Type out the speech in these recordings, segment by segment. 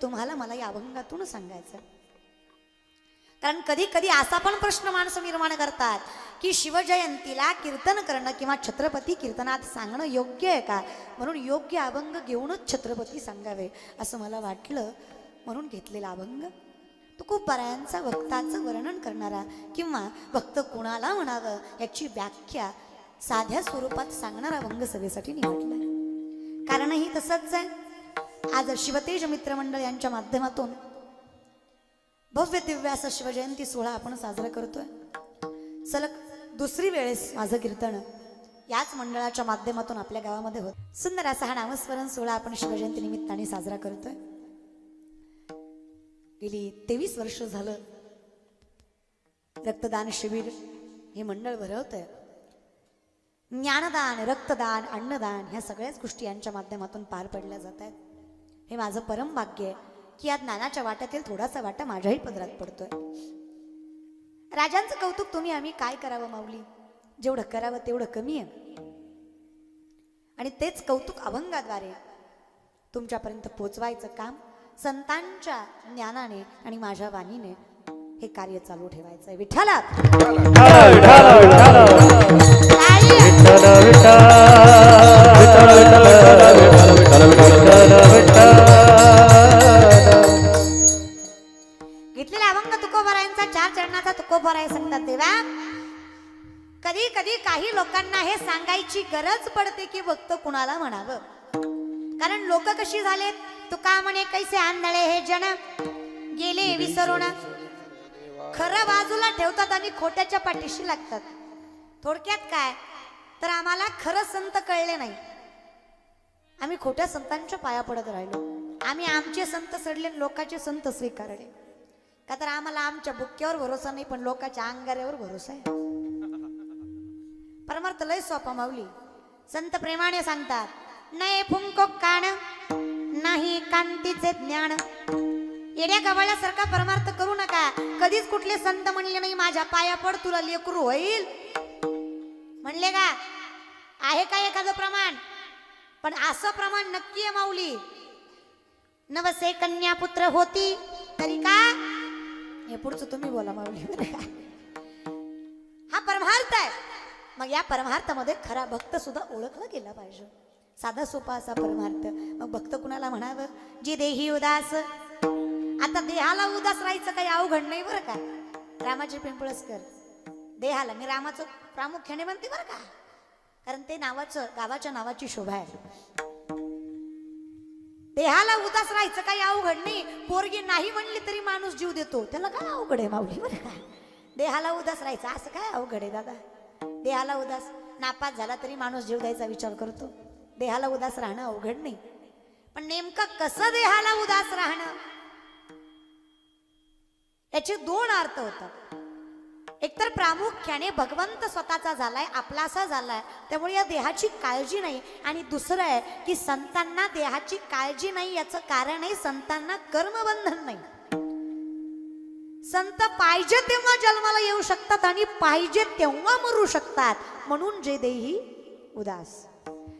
तुम्हाला मला या अभंगातून सांगायचं. कारण कधी कधी असा पण प्रश्न माणसं निर्माण करतात की शिवजयंतीला कीर्तन करणं किंवा छत्रपती कीर्तनात सांगणं योग्य आहे का, म्हणून योग्य अभंग घेऊनच छत्रपती सांगावे असं मला वाटलं, म्हणून घेतलेला अभंग तुकोबारायांचा भक्ताचं वर्णन करणारा किंवा भक्त कुणाला म्हणावं याची व्याख्या साध्या स्वरूपात सांगणारा अभंग सभेसाठी निवडला. कारणही तसंच आहे. आज शिवतेज मित्रमंडळ यांच्या माध्यमातून भव्य दिव्य असं शिवजयंती सोहळा आपण साजरा करतोय. सलग दुसरी वेळेस माझं कीर्तन याच मंडळाच्या माध्यमातून आपल्या गावामध्ये होत. सुंदर असा हा नामस्मरण सोहळा आपण शिवजयंती निमित्ताने साजरा करतोय. गेली 23 वर्ष झालं रक्तदान शिबिर हे मंडळ भरवतंय. ज्ञानदान, रक्तदान, अन्नदान ह्या सगळ्याच गोष्टी यांच्या माध्यमातून पार पडल्या जात आहेत. हे माझं परम भाग्य आहे की या ज्ञानाच्या वाट्यातील थोडासा वाटा माझ्याही पदरात पडतोय. राजांचं कौतुक तुम्ही आम्ही काय करावं माऊली, जेवढं करावं तेवढं कमी आहे. आणि तेच कौतुक अभंगाद्वारे तुमच्यापर्यंत पोचवायचं काम संतांच्या ज्ञानाने आणि माझ्या वाणीने हे कार्य चालू ठेवायचं आहे. विठ्ठला घेतलेला अभंग तुकोबारायांचा 4 चरणाचा तुकोबाराय सांगतात. तेव्हा कधी कधी काही लोकांना हे सांगायची गरज पडते की भक्त कुणाला म्हणावं. कारण लोक कशी झालेत, तुका म्हणे कैसे आंधळे हे जन गेले विसरून, खरं बाजूला ठेवतात आणि खोट्याच्या पाठीशी लागतात. थोडक्यात काय तर आम्हाला खरं संत कळले नाही, आम्ही खोट्या संतांच्या पाया पडत राहिलो. आम्ही आमचे संत सडले, लोकांचे संत स्वीकारले. का तर आम्हाला आमच्या बुक्क्यावर भरोसा नाही, पण लोकांच्या अंगाऱ्यावर भरोसा आहे. परमार्थ लय सोपा माऊली. संत प्रेमाने सांगतात, नाही फुंको कान नाही कांतीचे ज्ञान. येड्या गवळल्यासारखा परमार्थ करू नका. कधीच कुठले संत म्हणले नाही माझ्या पाया पड तुला लेकरू होईल, म्हणले का? आहे का एखादं प्रमाण? पण असं प्रमाण नक्की आहे माऊली. नवसे कन्या पुत्र होती तरी का, हे पुढचं तुम्ही बोला माऊली. हा परमार्थ आहे. मग या परमार्थामध्ये खरा भक्त सुद्धा ओळखला गेला पाहिजे. साधा सोपा असा परमार्थ. मग भक्त कुणाला म्हणावं? जी देही उदास. आता देहाला उदास राहायचं काही अवघड नाही बरं का. रामाचे पिंपळसकर देहाला, मी रामाचं प्रामुख्याने म्हणते बरं का, कारण ते नावाचं गावाच्या नावाची शोभा आहे. देहाला उदास राहायचं काही अवघड नाही. पोरगी नाही म्हणली तरी माणूस जीव देतो, त्याला काय अवघड आहे माऊली बरं का. देहाला उदास राहायचं असं काय अवघड आहे दादा. देहाला उदास, नापास झाला तरी माणूस जीव द्यायचा विचार करतो. देहाला उदास राहणं अवघड नाही. पण नेमकं कसं देहाला उदास राहणं, याचे 2 अर्थ होतात. एकतर प्रामुख्याने भगवंत स्वतःचा झालाय, आपलासा झालाय, त्यामुळे या देहाची काळजी नाही. आणि दुसरं आहे की संतांना देहाची काळजी नाही, याचं कारण आहे संतांना कर्मबंधन नाही. संत पाहिजे तेव्हा जन्माला येऊ शकतात आणि पाहिजे तेव्हा मरू शकतात. म्हणून जे देही उदास,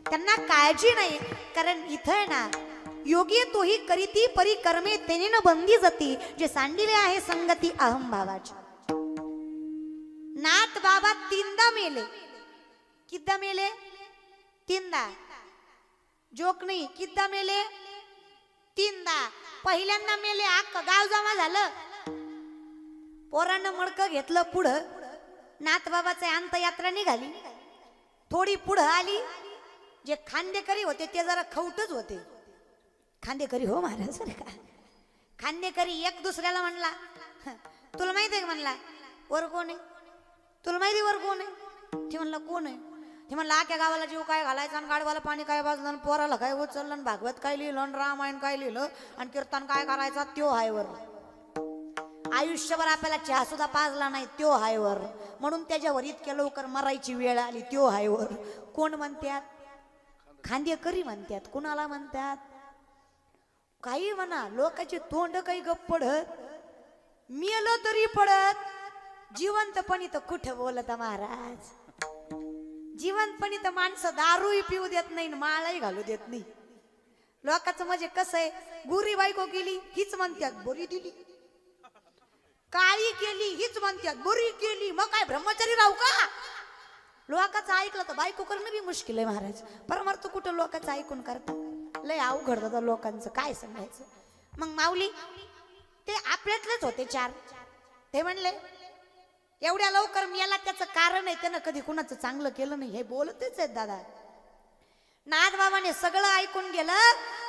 त्यांना काळजी नाही. कारण इथं आहे ना, योगी तोही करीती परिकर्मे तेने न बंदी जाती, जे सांडिले आहे संगती अहम भावाची. नाथ बाबा 3दा मेले. कितदा मेले? 3दा. जोक नाही, कितदा मेले? 3दा. पहिल्यांदा मेले, अख्खं गाव जमा झालं, पोरांना मडकं घेतलं पुढं. नाथबाबाचे अंतयात्रा निघाली. थोडी पुढं आली, जे खांदेकरी होते ते जरा खवटच होते. खांदेकरी हो महाराज बरं का. खांदेकरी एक दुसऱ्याला म्हणला, तुला माहिती आहे म्हणला वर कोण आहे? तुला माहिती वर कोण आहे? ती म्हणला कोण आहे? ती म्हणला आख्या गावाला जीव काय घालायचा, आणि गाडवाला पाणी काय वाजलं, आणि पोराला काय उचललं, आणि भागवत काय लिहिलं, आणि रामायण काय लिहिलं, आणि कीर्तन काय करायचा त्यो हायवर. आयुष्यभर आपल्याला चहा सुद्धा पाजला नाही, त्यो हायवर. म्हणून त्याच्यावर इतक्या लवकर मरायची वेळ आली, त्यो हायवर. कोण म्हणतात? खांदेकरी म्हणतात. कुणाला म्हणतात? काही म्हणा, लोकांचे तोंड काही गप्प पडत, मेलं तरी पडत. जिवंतपणी तर कुठं बोलत महाराज. जिवंतपणी तर माणसं दारूही पिऊ देत नाही, माळही घालू देत नाही. लोकांचं म्हणजे कसं आहे, गुरी बायको केली हीच म्हणतात बोरी दिली, काळी केली हीच म्हणतात बोरी केली, मग काय ब्रह्मचारी राहू का? लोकांचं ऐकलं तर बायको करणं बी मुश्किल आहे महाराज. परमार्थ कुठं लोकांचं ऐकून करतात, लय अवघड होतं लोकांचं, काय सांगायचं. मग माऊली ते आपल्यातलेच होते चार. ते म्हणले एवढ्या लवकर मेला त्याचं कारण आहे, त्यानं कधी कुणाचं चांगलं केलं नाही, हे बोलतेच आहेत दादा. नाथ बाबाने सगळं ऐकून गेलं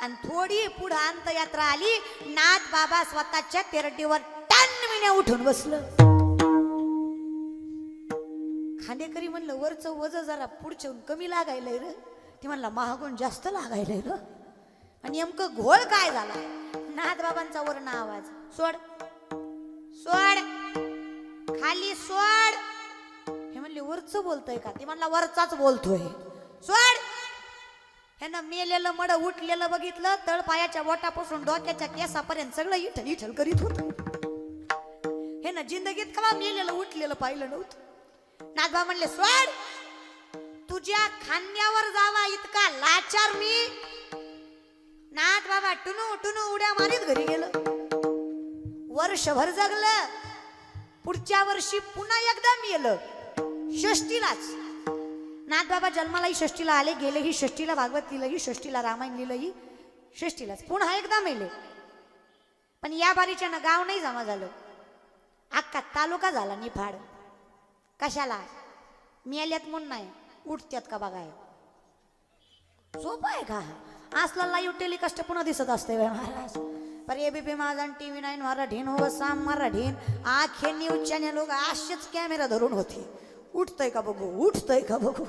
आणि थोडी पुढं अंतयात्रा आली. नाथ बाबा स्वतःच्या तेरडीवर टन उठून बसलं. खांडेकरी म्हणलं वरचं वज जरा पुढच्याहून कमी लागायलंय र. ती म्हणला महागून जास्त लागायलंय र. आणि नेमकं घोळ काय झाला? नाथ बाबांचा वर्ण आवाज, सोड सोड खाली सोड. हे म्हणले वरचं बोलतोय का? ती म्हणला वरचाच बोलतोय, सोड. ह्यानं मेलेलं मड उठलेलं बघितलं, तळपायाच्या बोटापासून डोक्याच्या केसापर्यंत सगळं इठल इठल करीत होत. हे ना जिंदगीत कवा मेलेलं उठलेलं पाहिलं नव्हतं. नाथबा म्हणले सोड, तुझ्या खांद्यावर जावा इतका लाचार मी. नाथ बाबा टुनू टुनू उड्या मारीत घरी गेलं. वर्षभर जगलं. पुढच्या वर्षी पुन्हा एकदा मेलं, षष्टीलाच. नाथ बाबा जन्मालाही षष्टीला आले, गेलेही षष्टीला, भागवत लिहिलंही षष्टीला, रामायण लिहिलंही षष्टीलाच. पुन्हा एकदा मेले. पण या बारीच्या ना गाव नाही जमा झालं, अख्खा तालुका झाला निफाड. कशाला? मेल्यात म्हणून नाही, उठत्यात का बघाय. सोपं आहे का? असला लाईव्ह टेलिकास्ट पुन्हा दिसत असते महाराज. पर एबीपी माझा TV9 मराठीन हो साम मराठीन आखे न्यूज चॅनल लोक असेच कॅमेरा धरून होते. उठतय का बघू, उठतय का बघू.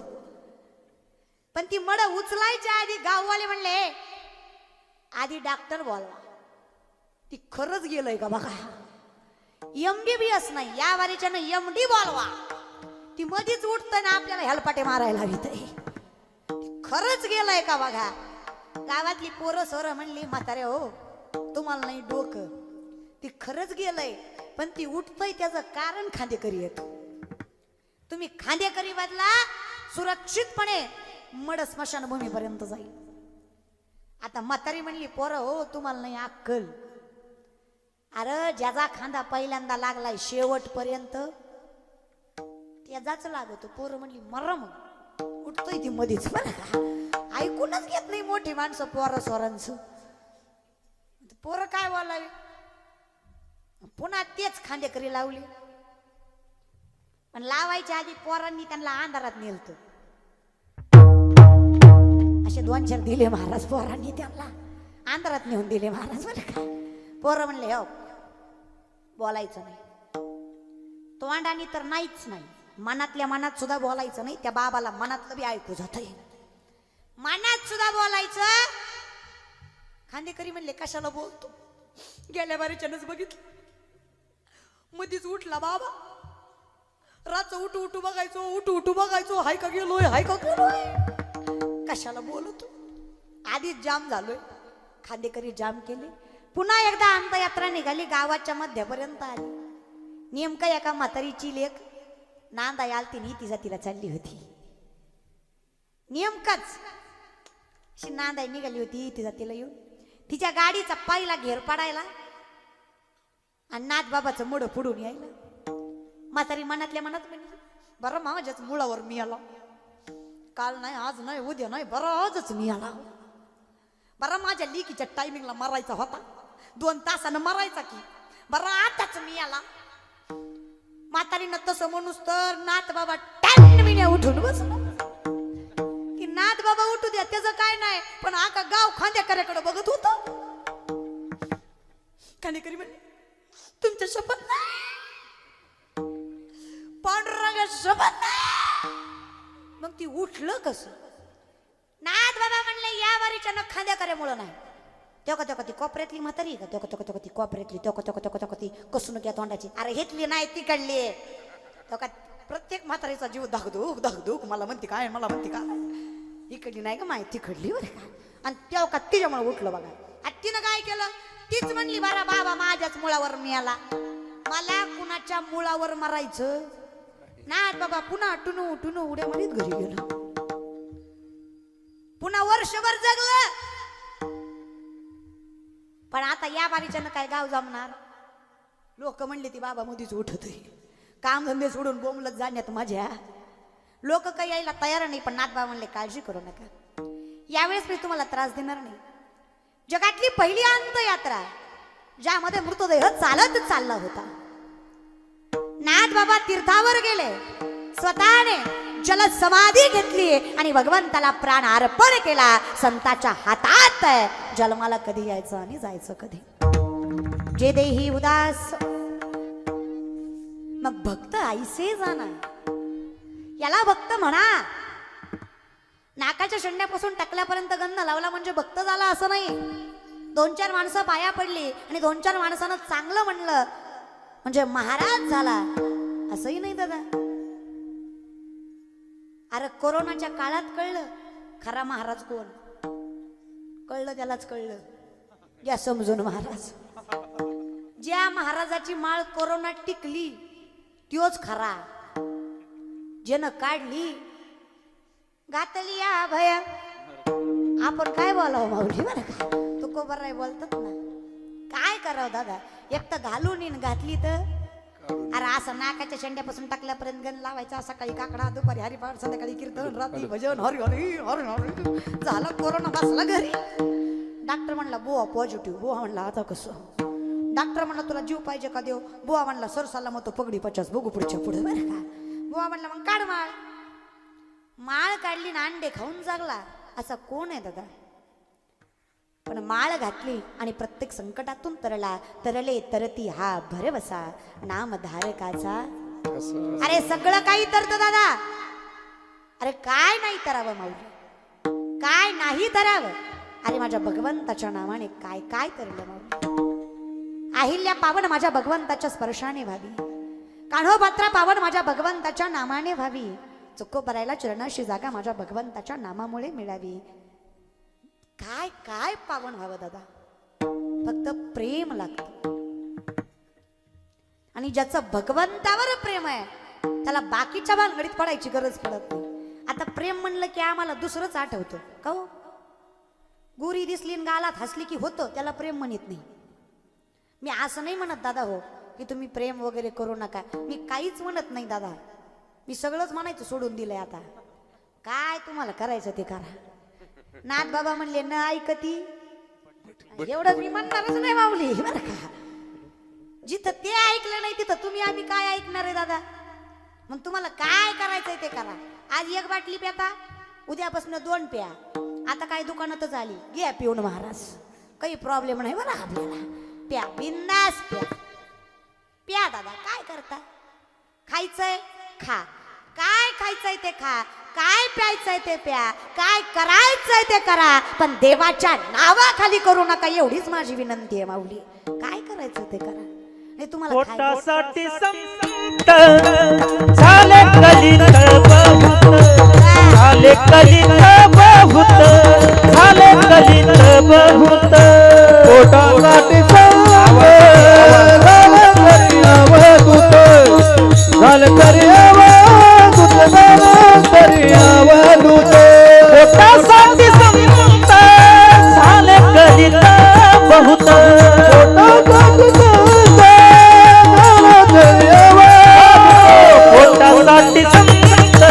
पण ती मड उचलायच्या आधी गाववाले म्हणले आधी डॉक्टर बोलवा. ती खरंच गेलंय का बघा. MBBS नाही, या वारीच्या MD बोलवा. ती मधीच उठतय ना आपल्याला हेलपाटे मारायला हवी. खरंच गेलंय का बघा. गावातली पोरं सोरं म्हणली म्हातारे हो तुम्हाला नाही डोकं. ती खरंच गेलंय, पण ती उठतय त्याचं कारण खांदेकरी येत. तुम्ही खांदेकरी बदला, सुरक्षितपणे मड स्मशानभूमीपर्यंत जाईल. आता म्हातारी म्हणली पोरं हो तुम्हाला नाही अक्कल. अरे ज्याचा खांदा पहिल्यांदा लागलाय शेवटपर्यंत त्याचाच लागतो. पोरं म्हणली मर मग. उठतोय ती मधीच बरं का. ऐकूनच घेत नाही मोठी माणसं पोरं सोरांचं. पोरं काय बोलावे. पुन्हा तेच खांदेकरी लावली. पण लावायच्या आधी पोरांनी त्यांना अंधारात नेलत. असे 2-4 दिले महाराज पोरांनी, त्यांना अंधारात नेऊन दिले महाराज बरं का. पोरं म्हणले हो बोलायचं नाही. तोंडाने तर नाहीच नाही, मनातल्या मनात सुद्धा बोलायचं नाही. त्या बाबाला मनातलं बी ऐकू जात, मनात सुद्धा बोलायचं. खांदेकरी म्हणले कशाला बोलतो. गेल्या बारीच्यानंच बघितलं, मधीच उठला बाबा. रात उठू उठू बघायचो, उठू उठू बघायचो, हाय का गेलोय हाय का गेलोय. कशाला बोलतो. आधीच जाम झालोय. खांदेकरी जाम केले. पुन्हा एकदा अंतयात्रा निघाली, गावाच्या मध्यापर्यंत आली. नेमका एका म्हातारीची लेक नांदा आलती नी तिचा तिला चालली होती. नेमकाच अशी नांदा निघाली होती तिचा तिला येऊन. तिच्या गाडीचा पायला घेर पडायला आणि नाथ बाबाचं मुड पुढून यायला. म्हातारी मनातल्या मनात म्हणजे बरं माझ्याच मुळावर मी आला. काल नाही, आज नाही, उद्या नाही, बरं आजच मी आला. बरं माझ्या लिकीच्या टायमिंगला मरायचा होता, 2 तासानं मरायचा की, बरं आताच मी आला. म्हातारीनं तसं म्हणूस तर नाथ बाबा टन उठून बसला. की नाथ बाबा उठू द्या त्याचं काय नाही, पण आका गाव खांदेकऱ्याकडे बघत होत. खांदेकरी म्हणले तुमच्या शपथ नाही, पांडुरंगा शपथ नाही. मग ती उठलं कसं? नाथ बाबा म्हणले या वारीच्या न खांदेकऱ्यामुळं नाही. तेव्हा ती कोपऱ्यातली म्हातारी का, तेव्हा ती कोपऱ्यातली, तेव्हा ती कसून घ्या तोंडाची. अरे घेतली नाही ती काढली. तेव्हा प्रत्येक म्हातारीचा जीव धाकधूक धाकधूक. मला म्हणते काय, मला म्हणते काय. इकडली नाही का माहिती तिकडली बरं का. आणि तेव्हा तिच्यामुळे उठलं बघा. आणि तिनं काय केलं, तीच म्हणली बरा बाबा माझ्याच मुळावर मी आला, मला कुणाच्या मुळावर मरायचं. नाथ बाबा पुन्हा टुनू टुनू उड्या मारीत घरी गेलं. पुन्हा वर्षभर जगलं. पण आता या बारीच्यानं काय गाव जमणार. लोक म्हणले ती बाबा मोदीच उठतोय, काम धंदे सोडून बोंबलत जाण्यात माझ्या. लोक काही यायला तयार नाही, पण नाथबाबा म्हणले काळजी करू नका, यावेळेस मी तुम्हाला त्रास देणार नाही. जगातली पहिली अंत्ययात्रा ज्यामध्ये मृतदेह चालत चालला होता. नाथबाबा तीर्थावर गेले, स्वतःने जल समाधी घेतली आणि भगवंताला प्राण अर्पण केला. संताच्या हातात जन्माला कधी यायचं आणि जायचं कधी. जे देही उदास मग भक्त ऐसे जाणार. याला भक्त म्हणा. नाकाच्या शंड्यापासून टकल्यापर्यंत गंध लावला म्हणजे भक्त झाला असं नाही. 2-4 माणसं पाया पडली आणि 2-4 माणसानं चांगलं म्हणलं म्हणजे महाराज झाला असंही नाही दादा. अरे कोरोनाच्या काळात कळलं खरा महाराज कोण. कळलं त्यालाच कळलं. या समजून महाराज. ज्या महाराजाची माळ कोरोनात टिकली त्योच खरा. ज्यानं काढली घातली या भया. आपण काय बोलावं माऊली बरं का. तुको बरं बोलतात ना. काय करावं दादा. एक तर घालून येईन घातली तर. अरे असं नाकाच्या शेंड्यापासून टाकल्यापर्यंत गण लावायचा. सकाळी काकडा, दुपारी हरिपाठ, संध्याकाळी कीर्तन, रात्री भजन, हरी हरी हरी हरी. झालं कोरोना बसला घरी. डॉक्टर म्हणला बुवा पॉझिटिव्ह. बुवा म्हणला आता कसं. डॉक्टर म्हणला तुला जीव पाहिजे का देव. बुवा म्हणला सर साला मग तो पगडी 50 बघू पुढच्या पुढे बरं का. बुवा म्हणला मग काढ माळ. माळ काढली ना अंडे खाऊन जागला असा कोण आहे दादा. पण माळ घातली आणि प्रत्येक संकटातून तरला. तरले तरती हा भरवसा नाम धारकाचा. अरे सगळं काही तरत दादा. अरे काय नाही तरावं माऊली. काय नाही तरावं. अरे माझ्या भगवंताच्या नावाने काय काय तरलं माऊली. अहिल्या पावन माझ्या भगवंताच्या स्पर्शाने व्हावी. कान्होपात्रा पावन माझ्या भगवंताच्या नामाने व्हावी. चुको भरायला चरणाशी जागा माझ्या भगवंताच्या नामामुळे मिळावी. काय काय पावन व्हावं दादा. फक्त प्रेम लागतं. आणि ज्याचं भगवंतावर प्रेम आहे त्याला बाकीच्या भानगडीत पडायची गरज पडत नाही. आता प्रेम म्हणलं की आम्हाला दुसरंच आठवतं का हो. गोरी दिसली न गालात हसली की होतं त्याला प्रेम म्हणत नाही. मी असं नाही म्हणत दादा हो की तुम्ही प्रेम वगैरे करू नका. मी काहीच म्हणत नाही दादा. मी सगळंच म्हणायचं सोडून दिलंय. आता काय तुम्हाला करायचं ते करा. नाथ बाबा म्हणले न ऐकती एवढं मी म्हणणारच नाही माऊली बरं का. जिथं ते ऐकलं नाही तिथं तुम्ही आम्ही काय ऐकणार आहे दादा. मग तुम्हाला काय करायचंय ते करा. आज 1 बाटली प्याता, उद्यापासून 2 प्या. आता काय दुकानातच आली घ्या पिऊन महाराज. काही प्रॉब्लेम नाही बरं आपल्याला. प्या बिंदास प्या. प्या दादा. काय करता. खायचंय खा. काय खायचंय ते खा. काय प्यायचंय ते प्या. काय करायचंय ते करा. पण देवाच्या नावाखाली करू नका एवढीच माझी विनंती आहे माऊली. काय करायचं ते करा. नाही तुम्हाला पोटासाठी संत झाले कलित बहुत. झाले कलित बहुत. झाले कलित बहुत. पोटासाठी संत झाले कलित झाले करियावधूत झाले करियावधूत. पोटासाठी संत झाले कलित बहुत. पोटासाठी संत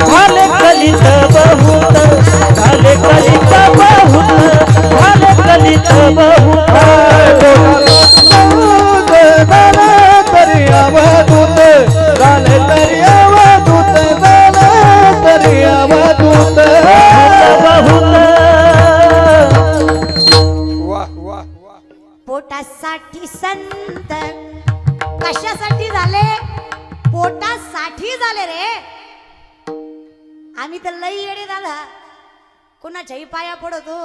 झाले कलित बहुत. झाले कलित बहुत. झाले कलित बहुत. करियावधूत झाले करियावधूत झाले करियावधूत. पोटासाठी संत कशासाठी झाले. पोटासाठी झाले रे. आम्ही तर लई येडे झाला. कुणाच्याही पाया पडतो.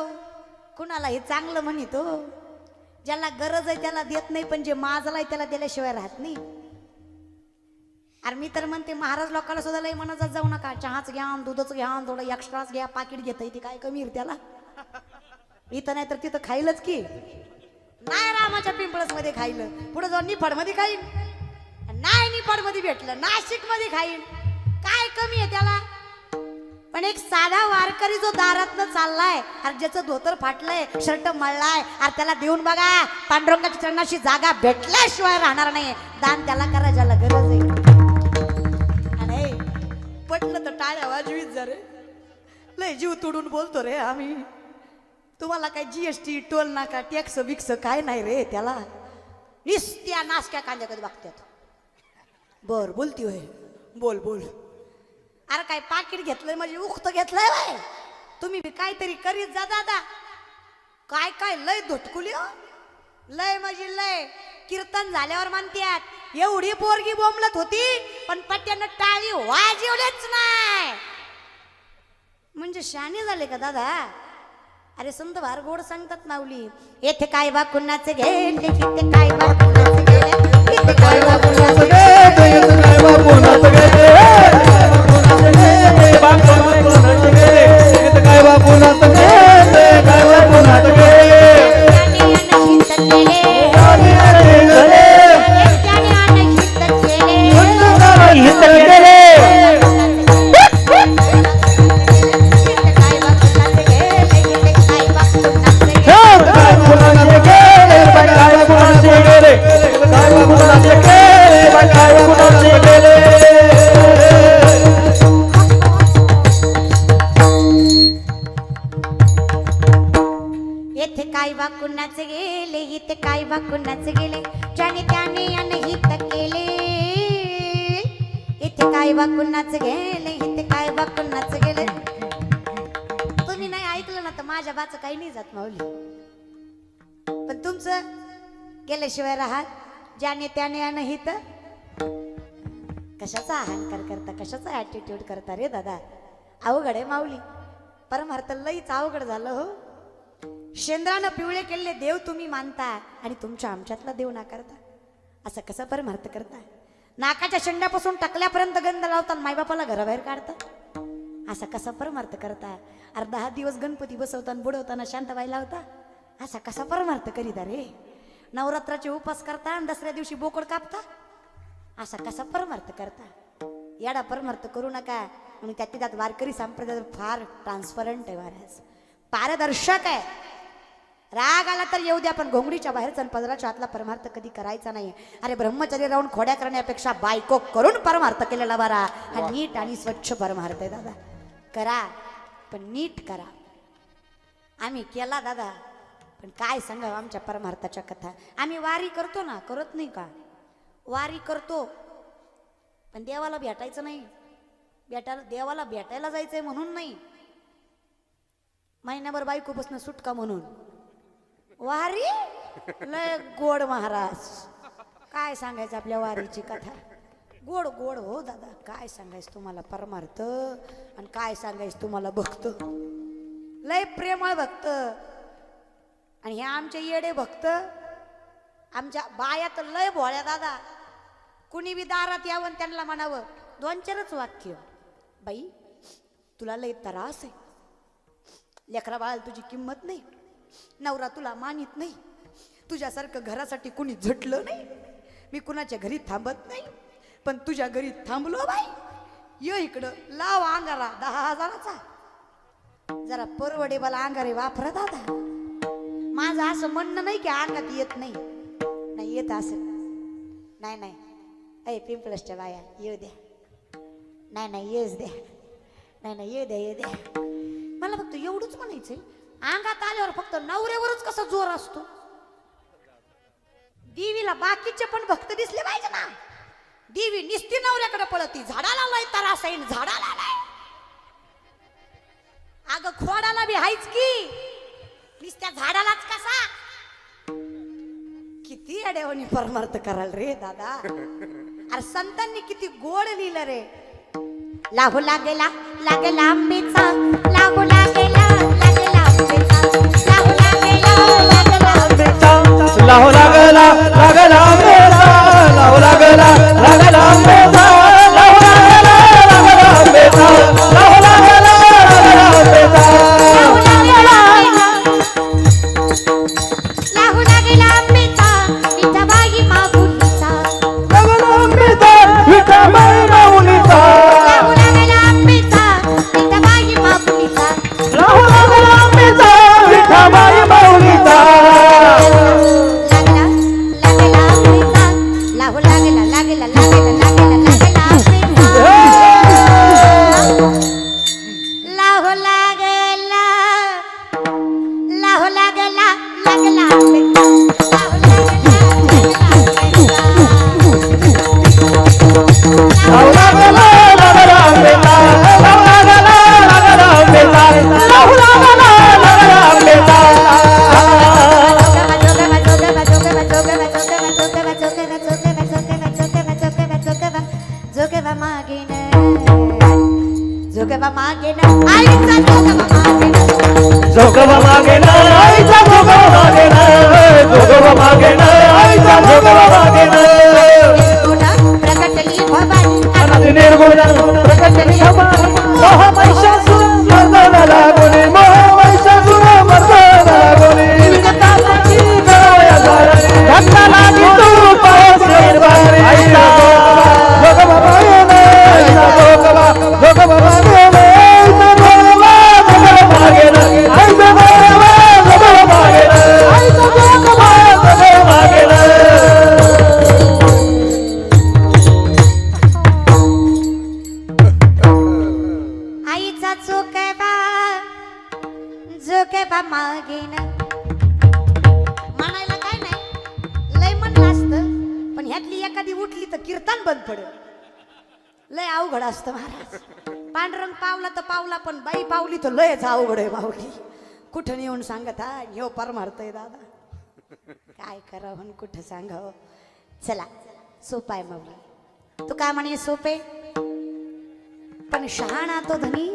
कुणाला हे चांगलं म्हणतो. ज्याला गरज आहे त्याला देत नाही, पण जे माजलाय त्याला दिल्याशिवाय राहत नाही. अरे मी तर म्हणते महाराज लोकांना सुद्धा लई म्हणत जाऊ नका. चहाच घ्या, दूधच घ्या, थोडं एक्स्ट्राच घ्या. पाकिट घेता येते काय कमी त्याला. इथं नाही तर तिथं खाईलच की. नाही रामाच्या पिंपळस मध्ये खाईलं. पुढे जाऊन निफाड मध्ये खाईन. नाही निफाड मध्ये भेटलं नाशिक मध्ये खाईन. काय कमी आहे त्याला. पण एक साधा वारकरी जो दारातनं चाललाय अरे ज्याचं धोतर फाटलंय शर्ट मळलाय अरे त्याला देऊन बघा पांडुरंगाच्या चरणाशी जागा भेटल्याशिवाय राहणार नाही दान त्याला करा ज्याला गरज आहे आणि पटलं तर टाळ्या वाजवीत जा रे लय जीव तोडून बोलतो रे आम्ही तुम्हाला काय जीएसटी टोल नाका टॅक्स बिक्स काय नाही रे त्याला निस्त्या नासक्या कांद्याकडे बघतात बर बोलती होय बोल बोल अरे काय पाकिट घेतलंय म्हणजे उक्त घेतलंय बाय तुम्ही बी काहीतरी करीत जा दादा काय काय लय धुटकुली हो लय म्हणजे लय कीर्तन झाल्यावर म्हणतात एवढी पोरगी बोंबलत होती पण पट्ट्यानं टाळी वाजवलेच नाही म्हणजे शाणे झाले का दादा अरे संत भार गोड सांगतात माऊली येथे काय बा कुणाचे गेले इथे काय बा कुणाचे गेले इथे काय बा कुणाचे गेले येत काय बा पुन्हाच गेले येत काय बा पुन्हाच गेले काय बा पुन्हाच गेले येथे काय बा कुणाचे गेले इथे काय बा कुणाचे गेले ज्याने त्याने अनहित केले इथे काय बा कुणाचे गेले इथे काय बा कुणाचे गेले तुम्ही नाही ऐकलं ना तर माझ्या बाचं काही नाही जात माऊली पण तुमचं गेल्याशिवाय राहत ज्याने त्याने अनहित कशाचा अहंकार करता कशाचा ऍटिट्यूड करता रे दादा अवघड आहे माऊली परमार्थ लईच अवघड झालं हो शेंद्रानं पिवळे केलेले देव तुम्ही मानता आणि तुमच्या आमच्यातला देव नाकारता असं कसं परमार्थ करता नाकाच्या शेंड्यापासून टकल्यापर्यंत गंध लावतात मायबापाला घराबाहेर काढतात असा कसा परमार्थ करता अरे 10 दिवस गणपती बसवताना बुडवताना शांत व्हायला होता असा कसा परमार्थ करीता रे नवरात्राचे उपास करता आणि दसऱ्या दिवशी बोकड कापता असा कसा परमार्थ करता याडा परमार्थ करू नका म्हणून त्यात वारकरी संप्रदाय फार ट्रान्सपरंट आहे महाराज पारदर्शक आहे राग आला तर येऊ द्या पण घोंगडीच्या बाहेर पदराच्या आतला परमार्थ कधी करायचा नाही अरे ब्रह्मचर्य राहून खोड्या करण्यापेक्षा बायको करून परमार्थ केलेला बरा हा नीट आणि स्वच्छ परमार्थ आहे दादा करा पण नीट करा आम्ही केला दादा पण काय सांगावं आमच्या परमार्थाच्या कथा आम्ही वारी करतो ना करत नाही का वारी करतो पण देवाला भेटायचं नाही देवाला भेटायला जायचंय म्हणून नाही महिनाभर बायकोपासून सुटका म्हणून वारी लय गोड महाराज काय सांगायचं आपल्या वारीची कथा गोड गोड हो दादा काय सांगायचं तुम्हाला परमार्थ आणि काय सांगायचं तुम्हाला भक्त लय प्रेमळ भक्त आणि हे आमचे येडे भक्त आमच्या बाया तर लय भोळ्या दादा कुणी बी दारात यावं त्यांना म्हणावं 2-4च वाक्य बाई तुला लय त्रास आहे लेकरा बाळाला तुझी किंमत नाही नवरा तुला मानित नाही तुझ्यासारखं घरासाठी कुणी झटलं नाही मी कुणाच्या घरी थांबत नाही पण तुझ्या घरी थांबलो बाई ये इकडं लाव अंगारा 10,000चा जरा परवडेबल अंगारे वापरा दादा माझं असं म्हणणं नाही की अंगात येत नाही येत असं नाही अय पिंपळसच्या बाया येऊ द्या नाही येऊच द्या नाही येऊ द्या मला फक्त एवढंच म्हणायचंय अंगात आल्यावर फक्त नवऱ्यावरच कसा जोर असतो देवीला बाकीचे पण भक्त दिसले पाहिजे ना देवी निस्ती नवऱ्याकडे पळती झाडाला लय त्रास आहे झाडाला लय अगं खोडाला बी हायच की निस्त्या झाडालाच कसा किती अडेवणी परमार्थ कराल रे दादा अरे संतांनी किती गोड लिहिलं रे लागू लागेला आंबेचा लागू लागेला आंबेचा लागू लागेला आंबेचा लाहो लागला आंबेचा लाहो लागला आंबेचा लाहो लागला आंबेचा लाहो लागला आंबेचा लागू लागेला आंबेचा विठाबाई माऊलीचा लागला आंबेचा विठाबाई माऊलीचा लागू लागेला आंबेचा विठाबाई मागे ना आईचा जोगवा जोगवा मागे ना मागे ना आईचा जोगवा मागे ना जोगवा मागे ना आईचा जोगवा मागे ना निर्गुण प्रकटली भवानी अनादि निर्गुण प्रकटली भवानी मोह महिषासुर मर्दना लागोनी मोह महिषासुर मर्दना लागोनी विगताची गळया झाली धक्का लागी तू पायसेर बारी आईचा जोगवा मागे ना आईचा जोगवा मागे ना आईचा जोगवा मागे ना आईचा जोगवा मागे ना आईचा जोगवा मागे ना आईचा जोगवा मागे ना म्हणायला काय नाही लय म्हणलं असतं पण ह्यातली एखादी उठली तर कीर्तन बंद पडेल लय अवघड असतं महाराज पांडुरंग पावला तर पावला पण बाई पावली तर लयच अवघड आहे माऊली कुठं येऊन सांगत हा ह्यो परमार्थय दादा काय करावं कुठं सांगावं चला सोपा आहे माऊली तू काय म्हणे सोपे पण शहाणा तो धनी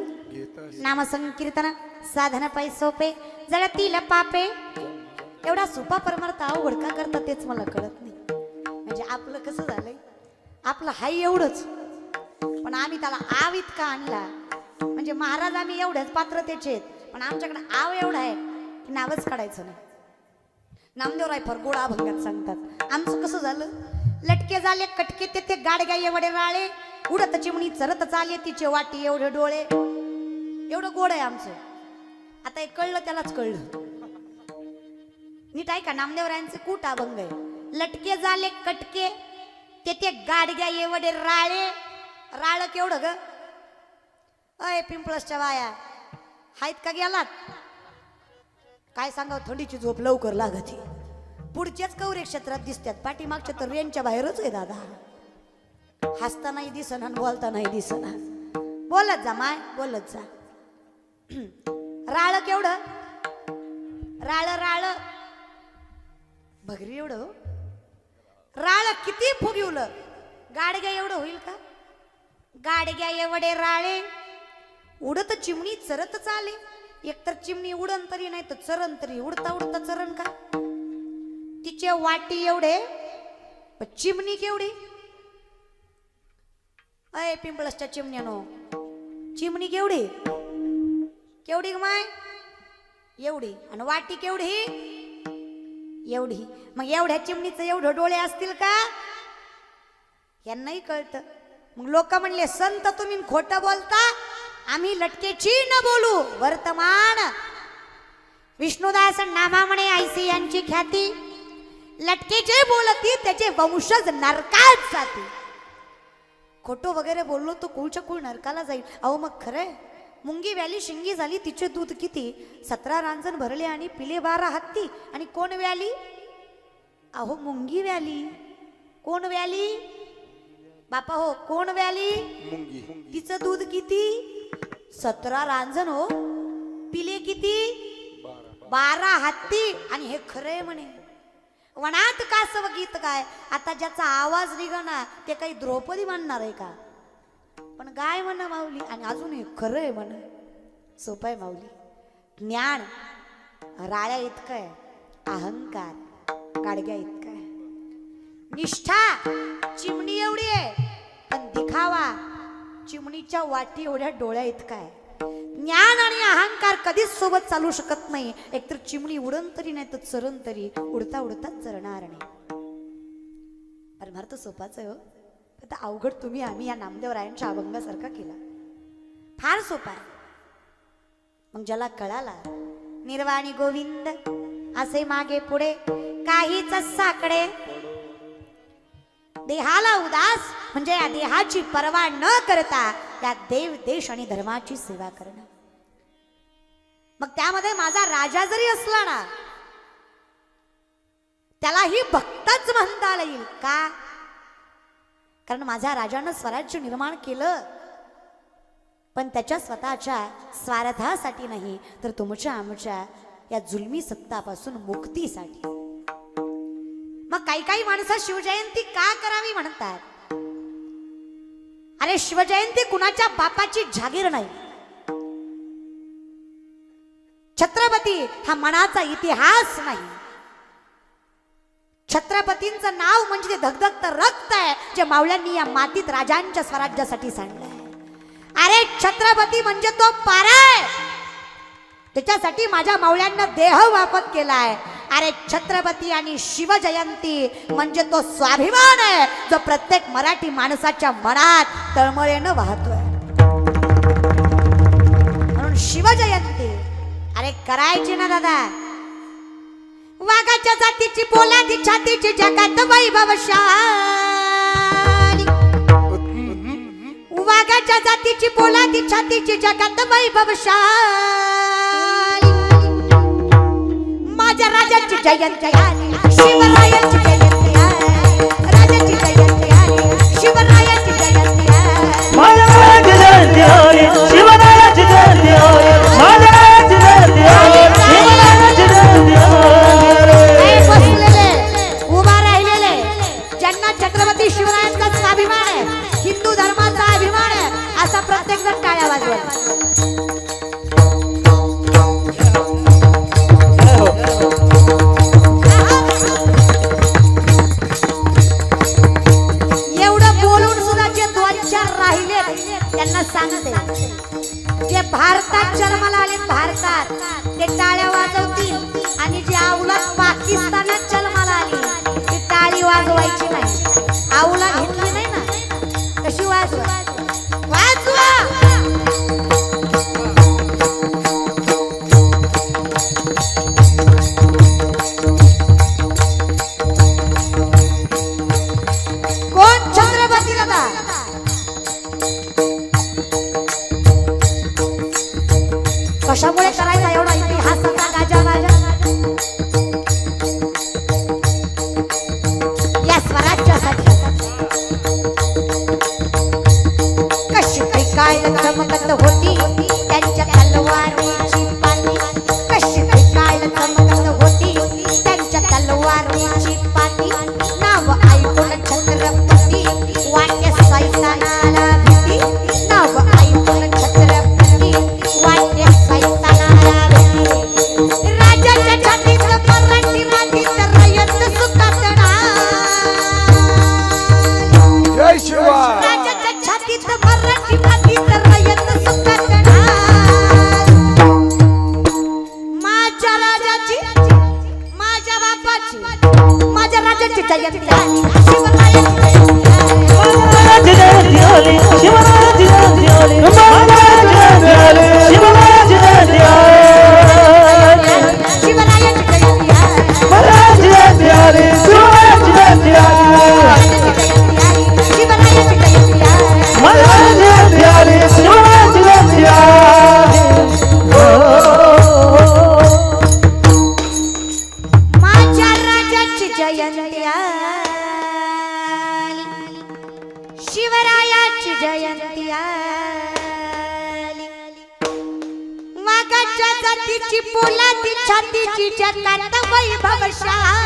नामसंकीर्तन साधना पाय सोपे जरा तिला पापे एवढा सोपा परमार्थ अवघड का करतात तेच मला कळत नाही म्हणजे आपलं कसं झालंय आपलं हाय एवढंच पण आम्ही त्याला आव इतका आणला म्हणजे महाराज आम्ही एवढ्याच पात्रतेचे आहेत पण आमच्याकडे आव एवढा आहे की नावच काढायचं नाही नामदेवराय फार गोडा अभंगात सांगतात आमचं कसं झालं लटके झाले कटके ते गाडग्या एवढे राळे उडत चिमणी चरत चाले तिचे वाटी एवढे डोळे एवढं गोड आहे आमचं आता हे कळलं त्यालाच कळलं नीट ऐका नामदेवरायांचे कूट अभंग आहे लटके झाले कटके ते गाडग्या एवढे राळे राळ केवढं ग अय पिंपळसच्या वाया हायत का गेलात काय सांगाव थंडीची झोप लवकर लागती पुढच्याच कवरे क्षेत्रात दिसतात पाठीमागच्या तर रेंजच्या बाहेरच आहे दादा हसता नाही दिसना बोलता नाही दिसना बोलत जा माय बोलत जा राळ केवढं राळ राळ भगरी एवढं राळ किती फुगिवलं गाडग्या एवढं होईल का गाडग्या एवढे राळे उडत चिमणी चरत चाले एकतर चिमणी उडन तरी नाही तर चरण तरी उडता उडता चरण का तिचे वाटी एवढे चिमणी केवढी अय पिंपळसच्या चिमण्यानो चिमणी केवढी केवढी माय एवढी आणि वाटी केवढी एवढी मग एवढ्या चिमणीचं एवढं डोळे असतील का यांनाही कळतं मग लोक म्हणले संत तुम्ही खोटं बोलता आम्ही लटकेची न बोलू वर्तमान विष्णुदास नामा म्हणे आयसी यांची ख्याती लटकेचे बोलती त्याचे वंशज नरकात जाती खोटो वगैरे बोललो तो कुळच्या कुळ नरकाला जाईल अहो मग खरंय मुंगी व्याली शिंगी झाली तिचे दूध किती 17 रांजण भरले आणि पिले 12 हत्ती आणि कोण व्याली अहो मुंगी व्याली कोण व्याली बापा हो कोण व्याली तिचं दूध किती 17 रांजण हो पिले किती 12 हत्ती आणि हे खरंय म्हणे वनात कासव गीत काय आता ज्याचा आवाज निघना ते काही द्रौपदी म्हणणार आहे का पण गाय म्हणा माऊली आणि अजून हे खरं आहे म्हण सोपं आहे माऊली ज्ञान राळ्या इतकं आहे अहंकार गाडग्या इतका आहे निष्ठा चिमणी एवढी आहे पण दिखावा चिमणीच्या वाटी एवढ्या डोळ्या इतका आहे ज्ञान आणि अहंकार कधीच सोबत चालू शकत नाही एकतर चिमणी उडन तरी नाही तर चरण तरी उडता उडताच चरणार नाही परमार्थ सोपाच आहे हो आता अवघड तुम्ही आम्ही या नामदेवरायांच्या अभंगासारखा केला फार सोपा आहे मग ज्याला कळाला निर्वाणी गोविंद असे मागे पुढे काहीच साकडे देहाला उदास म्हणजे या देहाची पर्वा न करता या देव देश आणि धर्माची सेवा करणं मग त्यामध्ये माझा राजा जरी असला ना त्यालाही भक्तच म्हणता येईल का कारण माझ्या राजानं स्वराज्य निर्माण केलं पण त्याच्या स्वतःच्या स्वार्थासाठी नाही तर तुमच्या आमच्या या जुलमी सत्तापासून मुक्तीसाठी मग काही काही माणसं शिवजयंती का करावी म्हणतात अरे शिवजयंती कुणाच्या बापाची जागीर नाही छत्रपती हा मनाचा इतिहास नाही. छत्रपतींचं नाव म्हणजे ते धगधगतं रक्त आहे जे मावळ्यांनी या मातीत राजांच्या स्वराज्यासाठी सांडलंय. अरे छत्रपती म्हणजे तो पारा आहे, त्याच्यासाठी माझ्या मावळ्यांना देह वापत केलाय. अरे छत्रपती आणि शिवजयंती म्हणजे तो स्वाभिमान आहे जो प्रत्येक मराठी माणसाच्या मनात तळमळेनं वाहतोय. म्हणून शिवजयंती अरे करायची ना दादा. वाघाच्या जातीची पोलादी छातीची जगात वैभवशाली, वाघाच्या जातीची पोलादी छातीची जगात वैभवशाली, माझ्या राजाची जयंती आली, शिवरायाची जयंती आली, राजाची जयंती आली, शिवरायाची जयंती आली, माझ्या राजाची जयंती आली, शिवरायाची जयंती आली, माझ्या राजाची जयंती आली, शिवरायाची जयंती आली. बसलेले उभा राहिलेले ज्यांना छत्रपती शिवरायांचा स्वाभिमान आहे, हिंदू धर्माचा अभिमान आहे, असा प्रत्येक जण टाळ्या वाजवा. त्यांना सांगते जे भारतात जन्माला आले भारतात ते टाळ्या वाजवतील आणि जे औलाद पाकिस्तानात जन्माला आली ती टाळी वाजवायची नाही. औलाद घेतली नाही ना कशी वाजवा वाजवा. कोण छत्रपती दादा कशामुळे करायचा एवढा इतिहासाचा गाजावाजा या स्वराज्यासाठी. कशी काही काय चमकत होती त्यांच्या तलवारीची पाती, कशी काही काय चमकत होती त्यांच्या तलवारीची पाती, नाव ऐकून छत्रपती वाटे सैतानाला भीती, नाव ऐकून छत्रपती वाटे सैतानाला भीती, राजाच्या छातीत मराठी मातीत रयत सुखात जय शिवा. राजाच्या छातीत मराठी मातीत रयत सुखात माझ्या राजाची माझ्या बापाची माझ्या राजाची जयंती आली, शिवरायाची जयंती आली, शिवरायाची जयंती आली, शिवरायाची जयंती आली, शिवरायाची जयंती आली, शिवरायाची जयंती आली, शिवरायाची जयंती आली, शिवरायाची जयंती आली, शिवरायाची जयंती आली, शिवरायाची जयंती आली, शिवरायाची जयंती आली. माझ्या राजाची जयंती आली, शिवरायाची जयंती आली, वाघाच्या जातीची पोलादी छातीची जगात वैभवशाली,